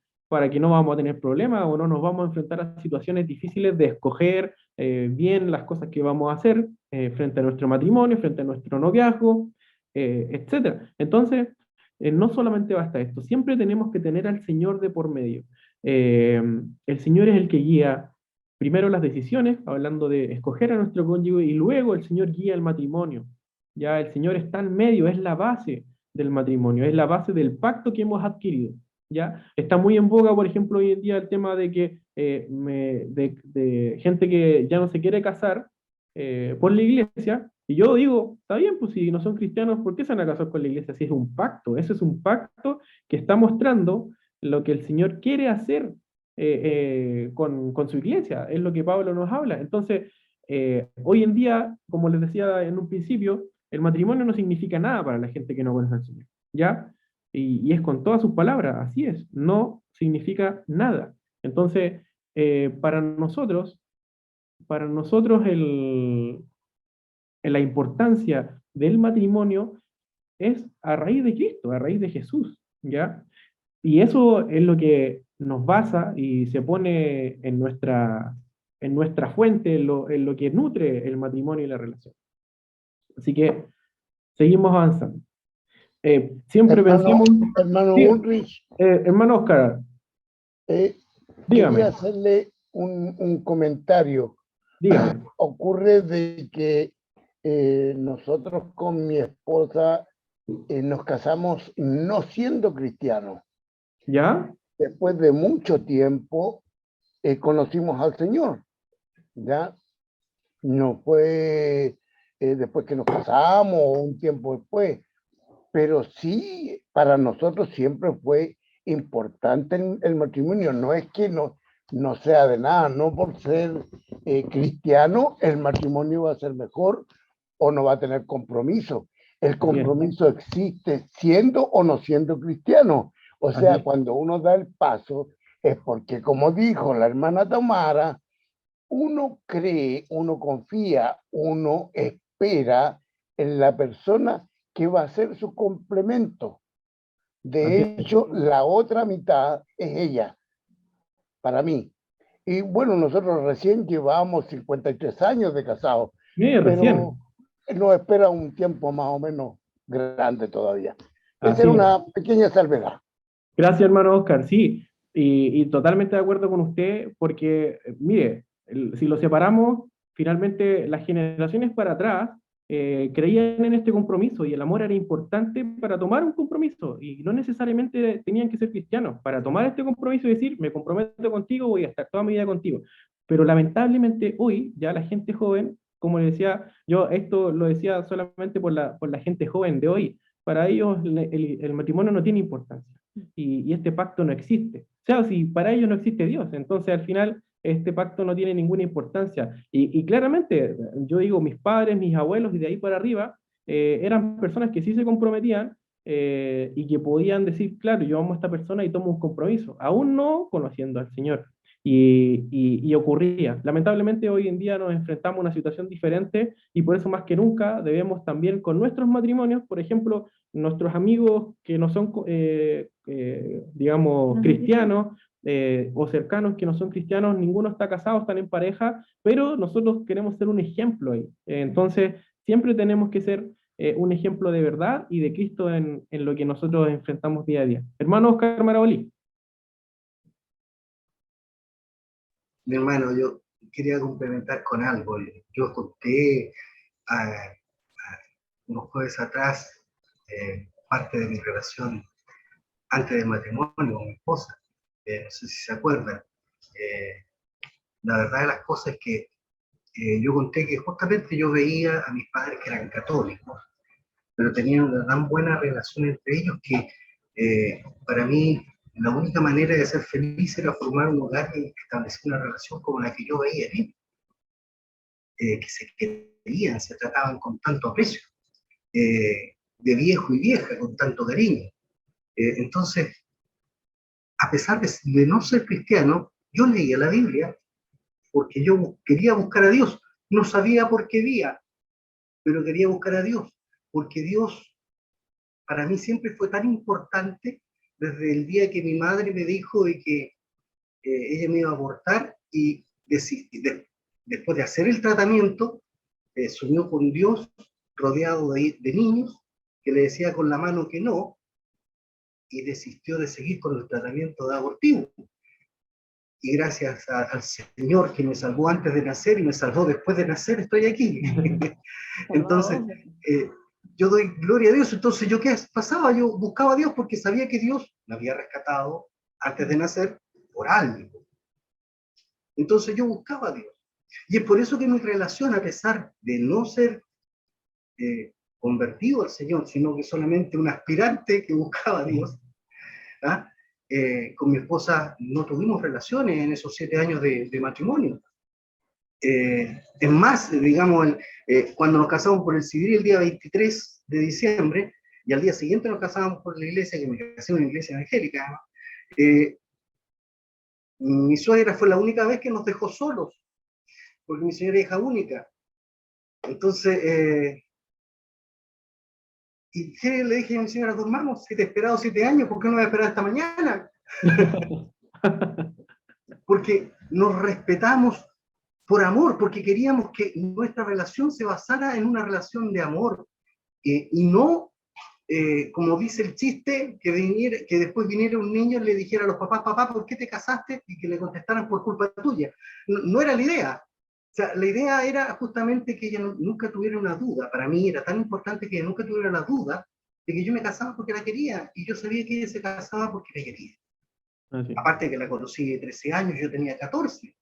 que no vamos a tener problemas o no nos vamos a enfrentar a situaciones difíciles de escoger bien las cosas que vamos a hacer frente a nuestro matrimonio, frente a nuestro noviazgo, etc. Entonces, no solamente basta esto, siempre tenemos que tener al Señor de por medio. El Señor es el que guía primero las decisiones, hablando de escoger a nuestro cónyuge, y luego el Señor guía el matrimonio. Ya el Señor está en medio, es la base del matrimonio, es la base del pacto que hemos adquirido. ¿Ya? Está muy en boga, por ejemplo, hoy en día el tema de que de gente que ya no se quiere casar por la iglesia, y yo digo, está bien, pues si no son cristianos, ¿por qué se van a casar con la iglesia? Si es un pacto, ese es un pacto que está mostrando lo que el Señor quiere hacer con su iglesia, es lo que Pablo nos habla. Entonces, hoy en día, como les decía en un principio, el matrimonio no significa nada para la gente que no conoce al Señor, ¿ya? Y es con todas sus palabras, así es, no significa nada. Entonces, para nosotros la importancia del matrimonio es a raíz de Cristo, a raíz de Jesús, ¿ya? Y eso es lo que nos basa y se pone en nuestra fuente, en lo que nutre el matrimonio y la relación. Así que seguimos avanzando. Siempre pensemos... Hermano Sí, Ulrich, hermano Oscar, dígame, quería hacerle un comentario. dígame. Ocurre de que nosotros con mi esposa nos casamos no siendo cristianos. ¿Ya? Después de mucho tiempo conocimos al Señor, ¿ya? no fue después que nos casamos o un tiempo después, pero sí para nosotros siempre fue importante el matrimonio. No es que no sea de nada, no por ser cristiano el matrimonio va a ser mejor o no va a tener compromiso. El Así es, compromiso existe siendo o no siendo cristiano. O así sea, es. cuando uno da el paso es porque, como dijo la hermana Tamara, uno cree, uno confía, uno espera en la persona que va a ser su complemento. Así De es. hecho, la otra mitad es ella, para mí. Y bueno, nosotros recién llevamos 53 años de casados, Mire, pero recién. nos espera un tiempo más o menos grande todavía. Esa Así era es. una pequeña salvedad. Gracias, hermano Oscar. Sí, y totalmente de acuerdo con usted, porque, mire, si lo separamos, finalmente las generaciones para atrás creían en este compromiso y el amor era importante para tomar un compromiso y no necesariamente tenían que ser cristianos. Para tomar este compromiso y decir, me comprometo contigo, voy a estar toda mi vida contigo. Pero lamentablemente hoy ya la gente joven, como le decía, yo esto lo decía solamente por la gente joven de hoy, para ellos el matrimonio no tiene importancia y este pacto no existe. O sea, si para ellos no existe Dios, entonces al final este pacto no tiene ninguna importancia. Y claramente, yo digo, mis padres, mis abuelos y de ahí para arriba, eran personas que sí se comprometían y que podían decir, claro, yo amo a esta persona y tomo un compromiso, aún no conociendo al Señor. Y ocurría. Lamentablemente hoy en día nos enfrentamos a una situación diferente y por eso más que nunca debemos también con nuestros matrimonios, por ejemplo, nuestros amigos que no son, digamos, cristianos o cercanos que no son cristianos, ninguno está casado, están en pareja, pero nosotros queremos ser un ejemplo ahí. Entonces, siempre tenemos que ser un ejemplo de verdad y de Cristo en lo que nosotros enfrentamos día a día. Hermano Oscar Marabolí. Mi hermano, yo quería complementar con algo. Yo conté unos jueves atrás parte de mi relación antes del matrimonio con mi esposa. No sé si se acuerdan. Eh, la verdad de las cosas es que yo conté que justamente yo veía a mis padres que eran católicos, pero tenían una tan buena relación entre ellos que para mí la única manera de ser feliz era formar un hogar y establecer una relación como la que yo veía en ellos, que se querían, se trataban con tanto aprecio, de viejo y vieja, con tanto cariño. Entonces, a pesar de no ser cristiano, yo leía la Biblia porque yo quería buscar a Dios. No sabía por qué día, pero quería buscar a Dios, porque Dios para mí siempre fue tan importante desde el día que mi madre me dijo de que ella me iba a abortar y después de hacer el tratamiento, se unió con Dios rodeado de niños que le decía con la mano que no y desistió de seguir con el tratamiento de abortivo. Y gracias al Señor que me salvó antes de nacer y me salvó después de nacer, estoy aquí. Entonces, yo doy gloria a Dios. Entonces, ¿yo qué pasaba? Yo buscaba a Dios porque sabía que Dios me había rescatado antes de nacer por algo. Entonces, yo buscaba a Dios. Y es por eso que mi relación, a pesar de no ser convertido al Señor, sino que solamente un aspirante que buscaba a Dios, ¿ah? Con mi esposa no tuvimos relaciones en esos 7 años de matrimonio. Es más, digamos, cuando nos casamos por el civil el día 23 de diciembre, y al día siguiente nos casamos por la iglesia, que me casé en una iglesia evangélica, mi suegra fue la única vez que nos dejó solos, porque mi señora es hija única. Entonces, ¿y qué le dije a mi señora? Dormamos, si te he esperado 7 años, ¿por qué no me voy a esperar esta mañana? Porque nos respetamos por amor, porque queríamos que nuestra relación se basara en una relación de amor, y no, como dice el chiste, que después viniera un niño y le dijera a los papás, papá, ¿por qué te casaste? Y que le contestaran por culpa tuya. No, no era la idea. O sea, la idea era justamente que ella nunca tuviera una duda. Para mí era tan importante que ella nunca tuviera la duda de que yo me casaba porque la quería, y yo sabía que ella se casaba porque la quería. Así. Aparte que la conocí de 13 años, yo tenía 14.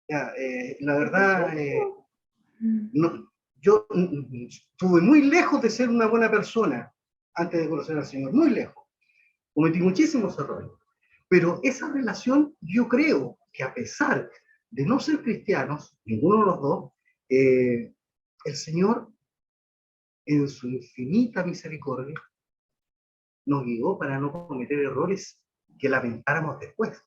Ya, la verdad, yo estuve muy lejos de ser una buena persona antes de conocer al Señor, muy lejos. Cometí muchísimos errores. Pero esa relación, yo creo que a pesar de no ser cristianos, ninguno de los dos, el Señor, en su infinita misericordia, nos guió para no cometer errores que lamentáramos después.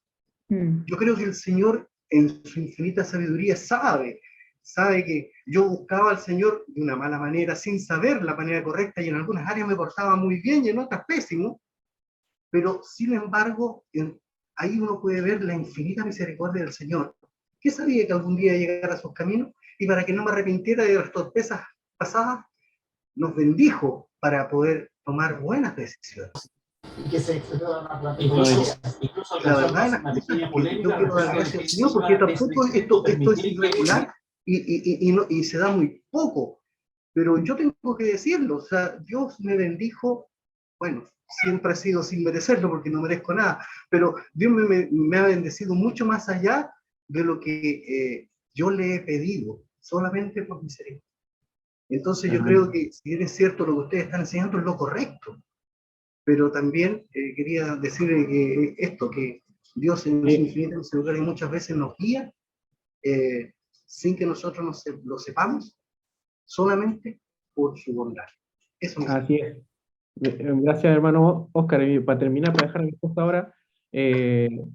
Yo creo que el Señor, en su infinita sabiduría, sabe que yo buscaba al Señor de una mala manera, sin saber la manera correcta, y en algunas áreas me portaba muy bien y en otras pésimo, pero sin embargo, ahí uno puede ver la infinita misericordia del Señor, que sabía que algún día llegara a sus caminos, y para que no me arrepintiera de las torpezas pasadas, nos bendijo para poder tomar buenas decisiones. Y que se extendió durante incluso La alcanzó verdad es una las cosas pequeña que polémica yo quiero dar gracias al Señor, porque tampoco esto es irregular y se da muy poco, pero yo tengo que decirlo, o sea, Dios me bendijo, bueno, siempre ha sido sin merecerlo porque no merezco nada, pero Dios me ha bendecido mucho más allá de lo que yo le he pedido, solamente por misericordia. Entonces yo creo que si bien es cierto lo que ustedes están enseñando es lo correcto, pero también quería decirle que que Dios en su infinita misericordia muchas veces nos guía sin que nosotros lo sepamos, solamente por su bondad. Eso es. Así es. Gracias, hermano Oscar. Y para terminar, para dejar mi respuesta ahora, en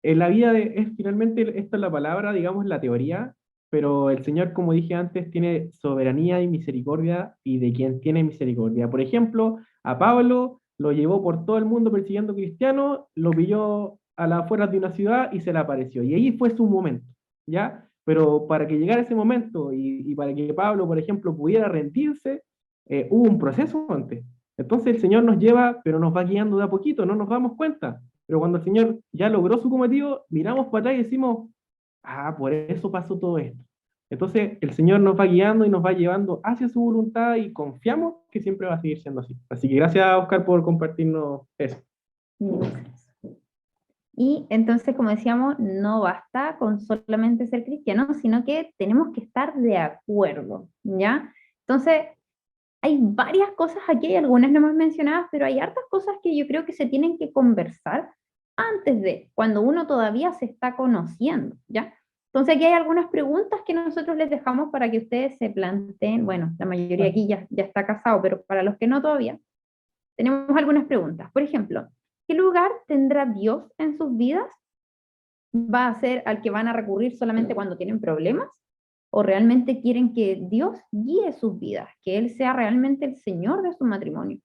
la vida es finalmente, esta es la palabra, digamos, la teoría, pero el Señor, como dije antes, tiene soberanía y misericordia, y de quien tiene misericordia. Por ejemplo, a Pablo lo llevó por todo el mundo persiguiendo cristianos, lo pilló a las afueras de una ciudad y se le apareció. Y ahí fue su momento, ¿ya? Pero para que llegara ese momento y para que Pablo, por ejemplo, pudiera rendirse, hubo un proceso antes. Entonces el Señor nos lleva, pero nos va guiando de a poquito, no nos damos cuenta. Pero cuando el Señor ya logró su cometido, miramos para atrás y decimos, ah, por eso pasó todo esto. Entonces el Señor nos va guiando y nos va llevando hacia su voluntad, y confiamos que siempre va a seguir siendo así. Así que gracias, Oscar, por compartirnos eso. Y entonces, como decíamos, no basta con solamente ser cristianos, sino que tenemos que estar de acuerdo, ¿ya? Entonces, hay varias cosas aquí, hay algunas no más mencionadas, pero hay hartas cosas que yo creo que se tienen que conversar antes de, cuando uno todavía se está conociendo, ¿ya? Entonces aquí hay algunas preguntas que nosotros les dejamos para que ustedes se planteen. Bueno, la mayoría aquí ya está casado, pero para los que no todavía, tenemos algunas preguntas. Por ejemplo, ¿qué lugar tendrá Dios en sus vidas? ¿Va a ser al que van a recurrir solamente cuando tienen problemas? ¿O realmente quieren que Dios guíe sus vidas, que Él sea realmente el Señor de su matrimonio?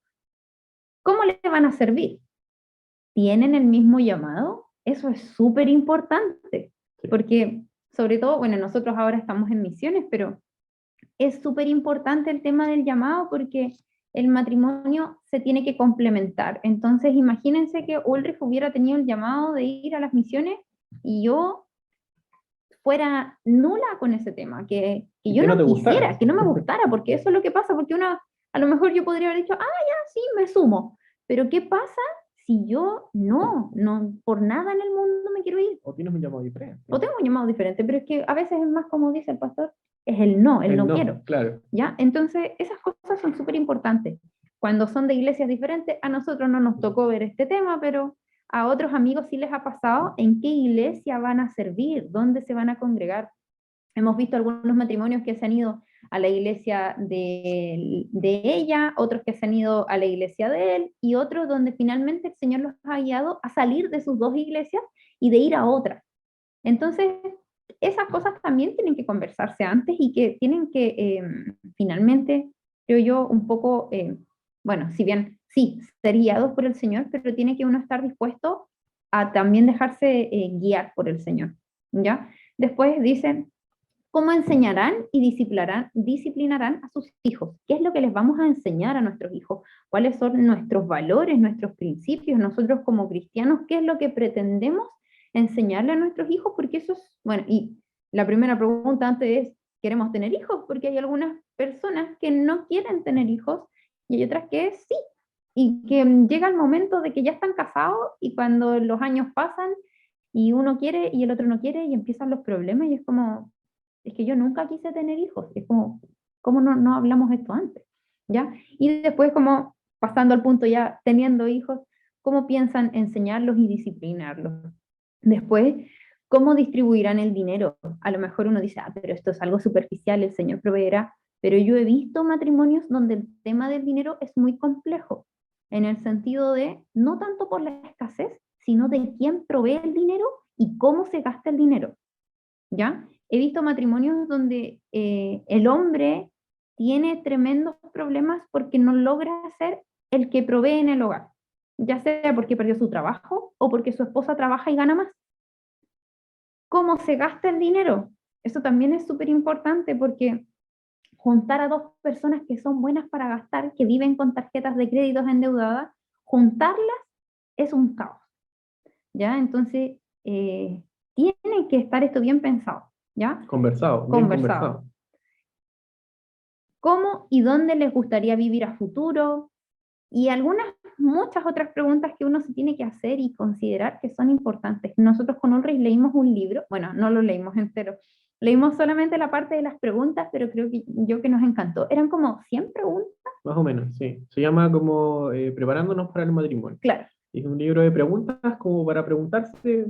¿Cómo le van a servir? ¿Tienen el mismo llamado? Eso es súper importante, porque sobre todo, bueno, nosotros ahora estamos en misiones, pero es súper importante el tema del llamado, porque el matrimonio se tiene que complementar. Entonces, imagínense que Ulrich hubiera tenido el llamado de ir a las misiones y yo fuera nula con ese tema, que yo no quisiera, que no me gustara, porque eso es lo que pasa, porque a lo mejor yo podría haber dicho, ya, sí, me sumo, pero ¿qué pasa si yo no, por nada en el mundo me quiero ir? O tienes un llamado diferente. O tengo un llamado diferente, pero es que a veces es más, como dice el pastor, es el no quiero. Claro. ¿Ya? Entonces, esas cosas son súper importantes. Cuando son de iglesias diferentes, a nosotros no nos tocó ver este tema, pero a otros amigos sí les ha pasado en qué iglesia van a servir, dónde se van a congregar. Hemos visto algunos matrimonios que se han ido a la iglesia de ella, otros que se han ido a la iglesia de él, y otros donde finalmente el Señor los ha guiado a salir de sus dos iglesias y de ir a otra. Entonces, esas cosas también tienen que conversarse antes y que tienen que, finalmente, creo yo, un poco, bueno, si bien sí, ser guiados por el Señor, pero tiene que uno estar dispuesto a también dejarse guiar por el Señor, ¿ya? Después dicen, ¿cómo enseñarán y disciplinarán a sus hijos? ¿Qué es lo que les vamos a enseñar a nuestros hijos? ¿Cuáles son nuestros valores, nuestros principios? Nosotros como cristianos, ¿qué es lo que pretendemos enseñarle a nuestros hijos? Porque eso es, bueno, y la primera pregunta antes es, ¿queremos tener hijos? Porque hay algunas personas que no quieren tener hijos y hay otras que sí, y que llega el momento de que ya están casados y cuando los años pasan y uno quiere y el otro no quiere y empiezan los problemas y es como, es que yo nunca quise tener hijos, es como, ¿cómo no hablamos esto antes? ¿Ya? Y después como pasando al punto ya teniendo hijos, ¿cómo piensan enseñarlos y disciplinarlos? Después, ¿cómo distribuirán el dinero? A lo mejor uno dice, ah, pero esto es algo superficial, el Señor proveerá, pero yo he visto matrimonios donde el tema del dinero es muy complejo, en el sentido de, no tanto por la escasez, sino de quién provee el dinero y cómo se gasta el dinero, ¿ya? He visto matrimonios donde el hombre tiene tremendos problemas porque no logra ser el que provee en el hogar, ya sea porque perdió su trabajo o porque su esposa trabaja y gana más. ¿Cómo se gasta el dinero? Eso también es súper importante porque juntar a dos personas que son buenas para gastar, que viven con tarjetas de créditos endeudadas, juntarlas es un caos, ¿ya? Entonces, tiene que estar esto bien pensado, ¿ya? Conversado, bien Conversado. conversado. ¿Cómo y dónde les gustaría vivir a futuro? Y muchas otras preguntas que uno se tiene que hacer y considerar que son importantes. Nosotros con Ulrich leímos un libro, bueno, no lo leímos entero, leímos solamente la parte de las preguntas, pero creo que nos encantó. Eran como 100 preguntas. Más o menos, sí. Se llama como Preparándonos para el matrimonio. Claro. Es un libro de preguntas como para preguntarse,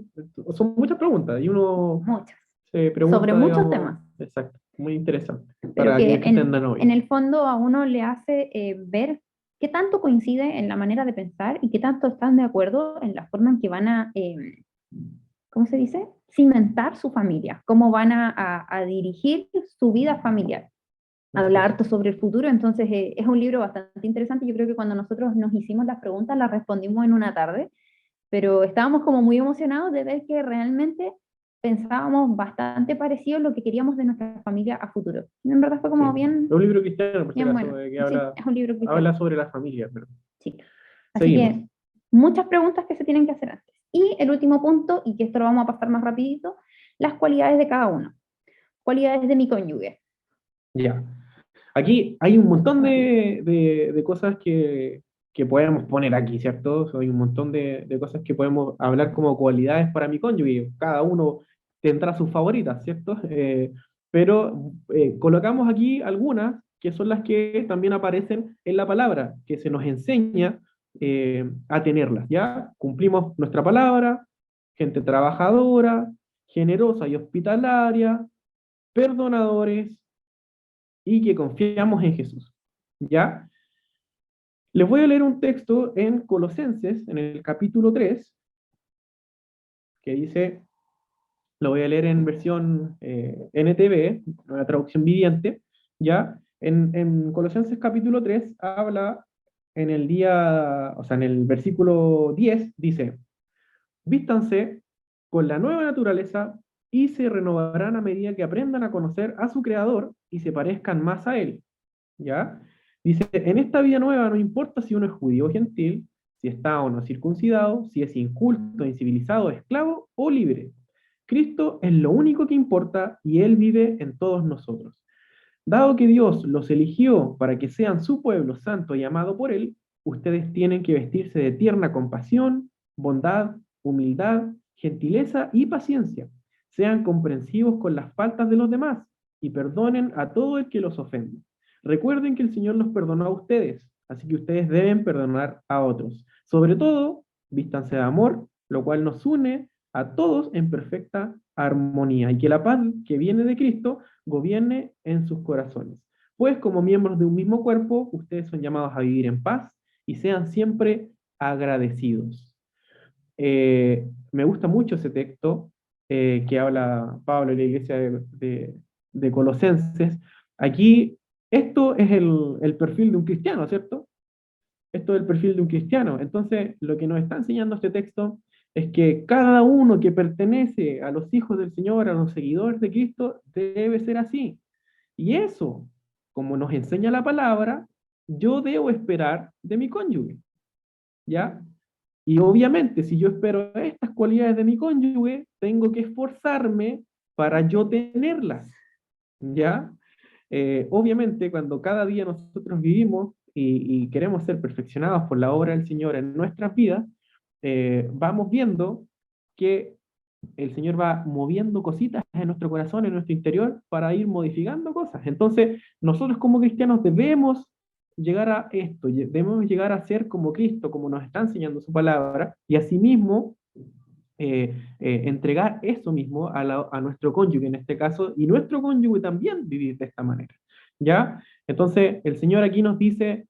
son muchas preguntas y uno Muchas. se pregunta, Sobre muchos digamos, temas. exacto, muy interesante. Pero Para que aquellos que estén de novia. en el fondo a uno le hace ver qué tanto coincide en la manera de pensar y qué tanto están de acuerdo en la forma en que van a, ¿cómo se dice? Cimentar su familia, cómo van a dirigir su vida familiar. Habla harto sobre el futuro, entonces es un libro bastante interesante. Yo creo que cuando nosotros nos hicimos las preguntas las respondimos en una tarde, pero estábamos como muy emocionados de ver que realmente pensábamos bastante parecido a lo que queríamos de nuestra familia a futuro. En verdad fue como Sí. bien, Es un libro cristiano, por si bien acaso, bueno. que Sí, habla, es un libro cristiano. habla sobre la familia. Pero... Sí. Así Seguimos. que muchas preguntas que se tienen que hacer antes. Y el último punto, y que esto lo vamos a pasar más rapidito, las cualidades de cada uno. Cualidades de mi cónyuge. Ya. Aquí hay un montón de cosas que podemos poner aquí, ¿cierto? Hay un montón de cosas que podemos hablar como cualidades para mi cónyuge. Cada uno tendrá sus favoritas, ¿cierto? Pero colocamos aquí algunas que son las que también aparecen en la palabra, que se nos enseña a tenerlas, ¿ya? Cumplimos nuestra palabra, gente trabajadora, generosa y hospitalaria, perdonadores, y que confiamos en Jesús. ¿Ya? Les voy a leer un texto en Colosenses, en el capítulo 3, que dice, lo voy a leer en versión NTV, una traducción viviente, ¿ya? En Colosenses capítulo 3 habla en el día, o sea, en el versículo 10, dice, vístanse con la nueva naturaleza y se renovarán a medida que aprendan a conocer a su Creador y se parezcan más a Él. ¿Ya? Dice, en esta vida nueva no importa si uno es judío o gentil, si está o no circuncidado, si es inculto, incivilizado, esclavo o libre. Cristo es lo único que importa y Él vive en todos nosotros. Dado que Dios los eligió para que sean su pueblo santo y amado por Él, ustedes tienen que vestirse de tierna compasión, bondad, humildad, gentileza y paciencia. Sean comprensivos con las faltas de los demás y perdonen a todo el que los ofende. Recuerden que el Señor los perdonó a ustedes, así que ustedes deben perdonar a otros. Sobre todo, vístanse de amor, lo cual nos une a todos en perfecta armonía, y que la paz que viene de Cristo gobierne en sus corazones. Pues como miembros de un mismo cuerpo, ustedes son llamados a vivir en paz y sean siempre agradecidos. Me gusta mucho ese texto que habla Pablo en la iglesia de Colosenses. Aquí, esto es el perfil de un cristiano, ¿cierto? Esto es el perfil de un cristiano. Entonces, lo que nos está enseñando este texto es que cada uno que pertenece a los hijos del Señor, a los seguidores de Cristo, debe ser así. Y eso, como nos enseña la palabra, yo debo esperar de mi cónyuge, ¿ya? Y obviamente, si yo espero estas cualidades de mi cónyuge, tengo que esforzarme para yo tenerlas, ¿ya? Obviamente, cuando cada día nosotros vivimos y queremos ser perfeccionados por la obra del Señor en nuestras vidas, vamos viendo que el Señor va moviendo cositas en nuestro corazón, en nuestro interior, para ir modificando cosas. Entonces, nosotros como cristianos debemos llegar a esto, debemos llegar a ser como Cristo, como nos está enseñando su palabra, y asimismo entregar eso mismo a nuestro cónyuge en este caso, y nuestro cónyuge también vivir de esta manera. ¿Ya? Entonces, el Señor aquí nos dice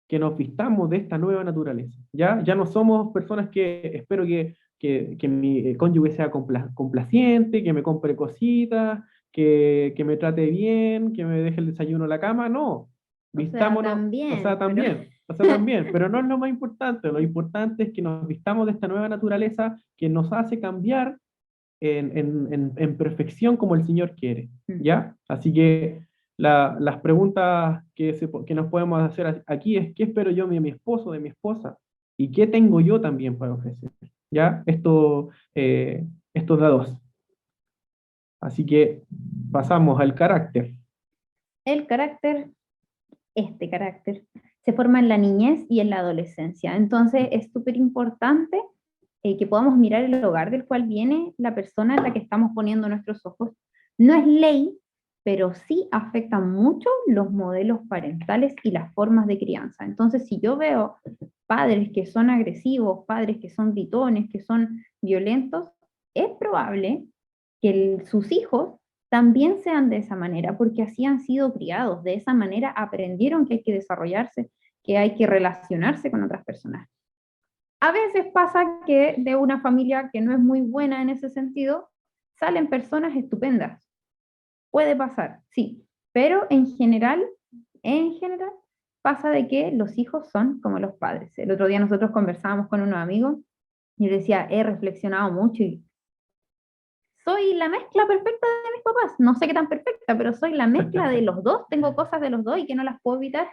que nos vistamos de esta nueva naturaleza. ¿Ya? Ya no somos personas que espero que mi cónyuge sea complaciente, que me compre cositas, que me trate bien, que me deje el desayuno en la cama. No, O sea, vistámonos, o sea, también, pero no es lo más importante. Lo importante es que nos vistamos de esta nueva naturaleza que nos hace cambiar en perfección como el Señor quiere. ¿Ya? Así que las preguntas que nos podemos hacer aquí es: ¿qué espero yo de mi esposo, de mi esposa? ¿Y qué tengo yo también para ofrecer? ¿Ya? Estos dados. Así que pasamos al carácter. El carácter, este carácter, se forma en la niñez y en la adolescencia. Entonces es súper importante que podamos mirar el hogar del cual viene la persona en la que estamos poniendo nuestros ojos. No es ley, pero sí afecta mucho los modelos parentales y las formas de crianza. Entonces, si yo veo padres que son agresivos, padres que son gritones, que son violentos, es probable que sus hijos también sean de esa manera, porque así han sido criados, de esa manera aprendieron que hay que desarrollarse, que hay que relacionarse con otras personas. A veces pasa que de una familia que no es muy buena en ese sentido, salen personas estupendas. Puede pasar, sí, pero en general, pasa de que los hijos son como los padres. El otro día nosotros conversábamos con unos amigos y yo decía, he reflexionado mucho y soy la mezcla perfecta de mis papás. No sé qué tan perfecta, pero soy la mezcla de los dos. Tengo cosas de los dos y que no las puedo evitar.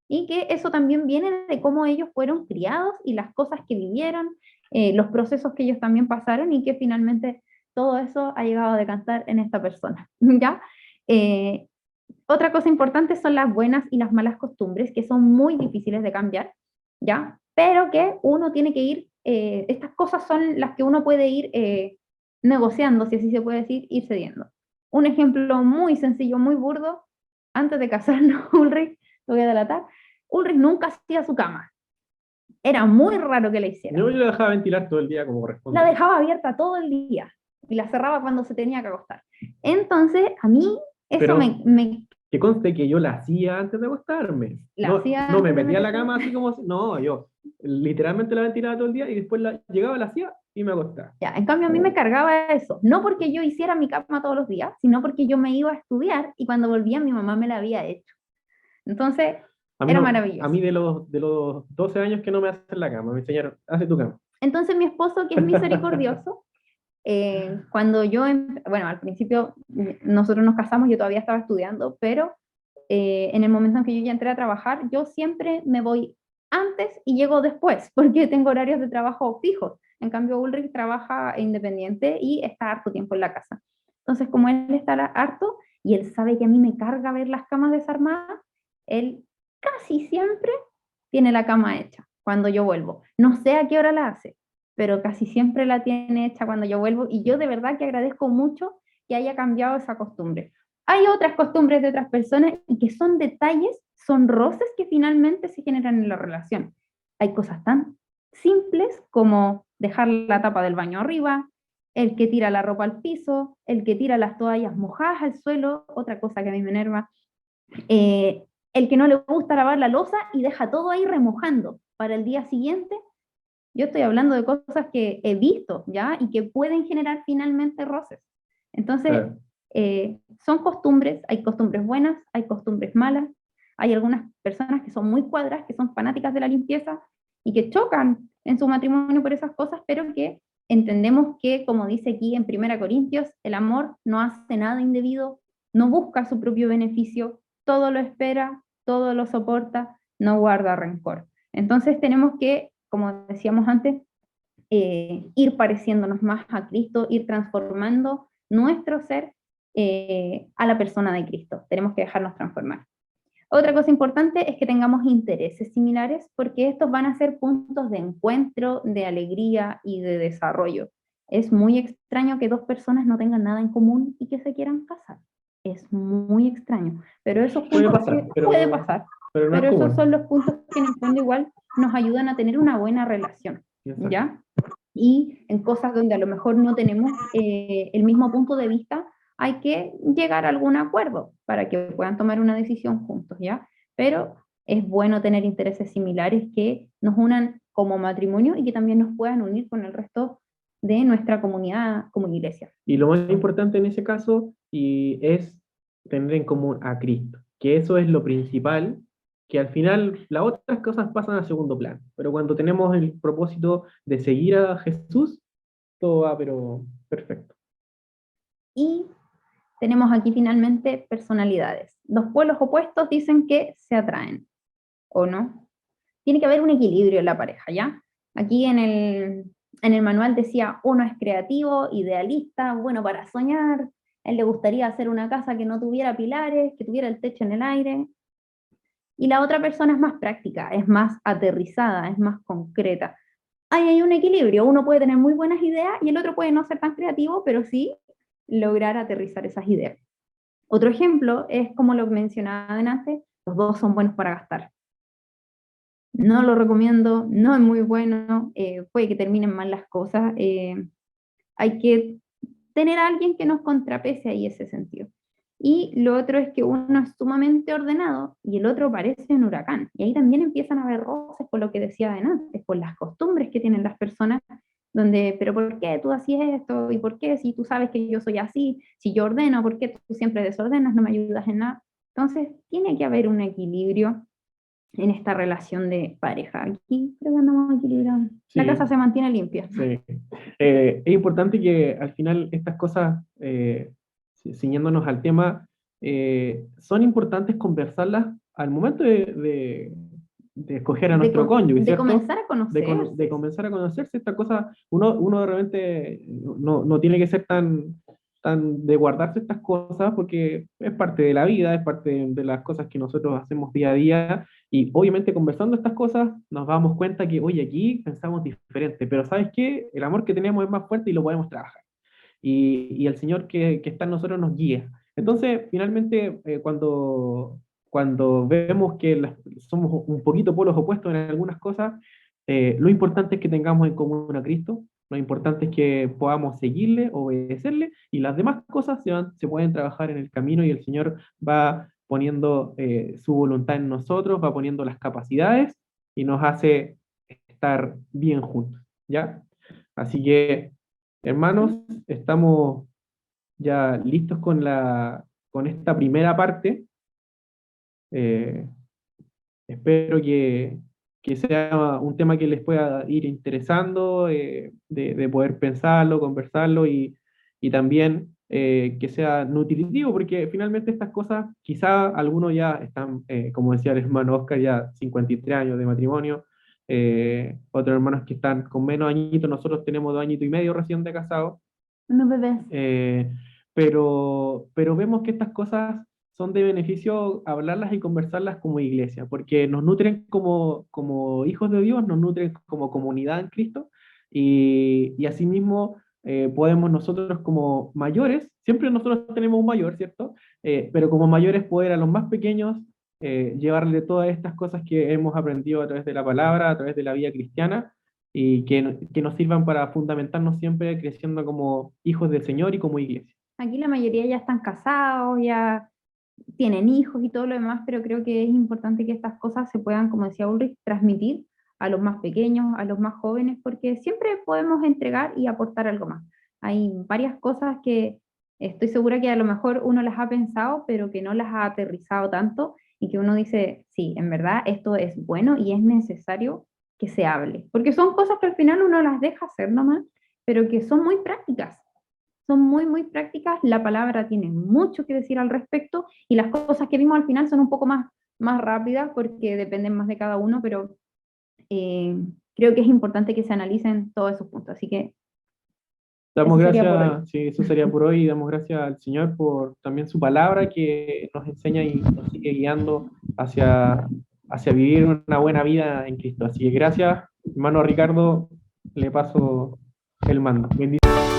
Y que eso también viene de cómo ellos fueron criados y las cosas que vivieron, los procesos que ellos también pasaron y que finalmente todo eso ha llegado a decantar en esta persona. ¿Ya? Eh, Otra cosa importante son las buenas y las malas costumbres, que son muy difíciles de cambiar, ¿ya? Pero que uno tiene que ir, estas cosas son las que uno puede ir negociando, si así se puede decir, ir cediendo. Un ejemplo muy sencillo, muy burdo: antes de casarnos, Ulrich, lo voy a delatar, Ulrich nunca hacía su cama. Era muy raro que la hiciera. Yo la dejaba ventilar todo el día como corresponde. La dejaba abierta todo el día y la cerraba cuando se tenía que acostar. Entonces, a mí eso Pero me que conste que yo la hacía antes de acostarme. La No, hacía no me antes de metía a la meterse. cama así como... No, yo literalmente la ventilaba todo el día y después llegaba, la hacía y me acostaba. Ya, en cambio a mí me cargaba eso, no porque yo hiciera mi cama todos los días, sino porque yo me iba a estudiar y cuando volvía mi mamá me la había hecho. Entonces, A mí, era no, a maravilloso. mí de los 12 años que no me hacen la cama, me enseñaron: hace tu cama. Entonces mi esposo, que es misericordioso, cuando yo, bueno, al principio nosotros nos casamos, yo todavía estaba estudiando, pero en el momento en que yo ya entré a trabajar, yo siempre me voy antes y llego después, porque tengo horarios de trabajo fijos. En cambio, Ulrich trabaja independiente y está harto tiempo en la casa. Entonces, como él está harto y él sabe que a mí me carga ver las camas desarmadas, él casi siempre tiene la cama hecha cuando yo vuelvo. No sé a qué hora la hace, pero casi siempre la tiene hecha cuando yo vuelvo y yo de verdad que agradezco mucho que haya cambiado esa costumbre. Hay otras costumbres de otras personas y que son detalles, son roces que finalmente se generan en la relación. Hay cosas tan simples como dejar la tapa del baño arriba, el que tira la ropa al piso, el que tira las toallas mojadas al suelo, otra cosa que a mí me enerva, el que no le gusta lavar la loza y deja todo ahí remojando para el día siguiente. Yo estoy hablando de cosas que he visto, ¿ya? Y que pueden generar finalmente roces. Entonces, Claro. son costumbres, hay costumbres buenas, hay costumbres malas, hay algunas personas que son muy cuadras, que son fanáticas de la limpieza y que chocan en su matrimonio por esas cosas, pero que entendemos que, como dice aquí en 1 Corintios, el amor no hace nada indebido, no busca su propio beneficio, todo lo espera, todo lo soporta, no guarda rencor. Entonces tenemos que, como decíamos antes, ir pareciéndonos más a Cristo, ir transformando nuestro ser a la persona de Cristo. Tenemos que dejarnos transformar. Otra cosa importante es que tengamos intereses similares, porque estos van a ser puntos de encuentro, de alegría y de desarrollo. Es muy extraño que dos personas no tengan nada en común y que se quieran casar. Es muy extraño, pero esos Puede puntos pasar, puede pasar, pero no es pero esos común. son los puntos que en el fondo igual nos ayudan a tener una buena relación, Exacto. ¿ya? Y en cosas donde a lo mejor no tenemos el mismo punto de vista, hay que llegar a algún acuerdo para que puedan tomar una decisión juntos, ¿ya? Pero es bueno tener intereses similares que nos unan como matrimonio y que también nos puedan unir con el resto de nuestra comunidad como iglesia. Y lo más importante en ese caso es tener en común a Cristo, que eso es lo principal, que al final las otras cosas pasan a segundo plano, pero cuando tenemos el propósito de seguir a Jesús, todo va pero perfecto. Y tenemos aquí finalmente personalidades. Los polos opuestos dicen que se atraen, ¿o no? Tiene que haber un equilibrio en la pareja, ¿ya? Aquí en el manual decía, uno es creativo, idealista, bueno para soñar, a él le gustaría hacer una casa que no tuviera pilares, que tuviera el techo en el aire, y la otra persona es más práctica, es más aterrizada, es más concreta. Ahí hay un equilibrio, uno puede tener muy buenas ideas y el otro puede no ser tan creativo, pero sí lograr aterrizar esas ideas. Otro ejemplo es como lo mencionaba antes, los dos son buenos para gastar. No lo recomiendo, no es muy bueno, puede que terminen mal las cosas. Hay que tener a alguien que nos contrapese ahí ese sentido. Y lo otro es que uno es sumamente ordenado y el otro parece un huracán. Y ahí también empiezan a haber roces por lo que decía antes, por las costumbres que tienen las personas, donde, pero ¿por qué tú hacías esto? ¿Y por qué si tú sabes que yo soy así? Si yo ordeno, ¿por qué tú siempre desordenas? No me ayudas en nada. Entonces, tiene que haber un equilibrio en esta relación de pareja. Aquí creo que andamos equilibrados. Sí. La casa se mantiene limpia. Sí. Es importante que al final estas cosas, ciñéndonos al tema, son importantes conversarlas al momento de escoger a nuestro cónyuge, de ¿cierto? comenzar a conocerse. De comenzar a conocerse. Esta cosa, uno de repente no tiene que ser tan de guardarse estas cosas porque es parte de la vida, es parte de las cosas que nosotros hacemos día a día. Y obviamente conversando estas cosas nos damos cuenta que, oye, aquí pensamos diferente, pero ¿sabes qué? El amor que tenemos es más fuerte y lo podemos trabajar. Y el Señor que está en nosotros nos guía. Entonces, finalmente, cuando vemos que somos un poquito polos opuestos en algunas cosas, lo importante es que tengamos en común a Cristo, lo importante es que podamos seguirle, obedecerle, y las demás cosas se pueden trabajar en el camino y el Señor va poniendo su voluntad en nosotros, va poniendo las capacidades y nos hace estar bien juntos, ¿ya? Así que, hermanos, estamos ya listos con esta primera parte. Espero que sea un tema que les pueda ir interesando, de poder pensarlo, conversarlo y también que sea nutritivo, porque finalmente estas cosas, quizá algunos ya están, como decía el hermano Oscar, ya 53 años de matrimonio, otros hermanos que están con menos añitos, nosotros tenemos 2 añitos y medio recién de casados, Unos bebés. pero vemos que estas cosas son de beneficio hablarlas y conversarlas como iglesia, porque nos nutren como hijos de Dios, nos nutren como comunidad en Cristo, y asimismo podemos nosotros como mayores, siempre nosotros tenemos un mayor, ¿cierto? Pero como mayores poder a los más pequeños llevarle todas estas cosas que hemos aprendido a través de la palabra, a través de la vida cristiana, y que nos sirvan para fundamentarnos siempre creciendo como hijos del Señor y como iglesia. Aquí la mayoría ya están casados, ya tienen hijos y todo lo demás, pero creo que es importante que estas cosas se puedan, como decía Ulrich, transmitir a los más pequeños, a los más jóvenes, porque siempre podemos entregar y aportar algo más. Hay varias cosas que estoy segura que a lo mejor uno las ha pensado, pero que no las ha aterrizado tanto y que uno dice, sí, en verdad esto es bueno y es necesario que se hable, porque son cosas que al final uno las deja hacer nomás, pero que son muy prácticas. Son muy, muy prácticas, la palabra tiene mucho que decir al respecto y las cosas que vimos al final son un poco más rápidas porque dependen más de cada uno, pero creo que es importante que se analicen todos esos puntos. Así que damos eso sería por hoy. gracias, sí, eso sería por hoy, y damos gracias al Señor por también su palabra que nos enseña y nos sigue guiando hacia vivir una buena vida en Cristo. Así que gracias, hermano Ricardo, le paso el mando. Bendiciones.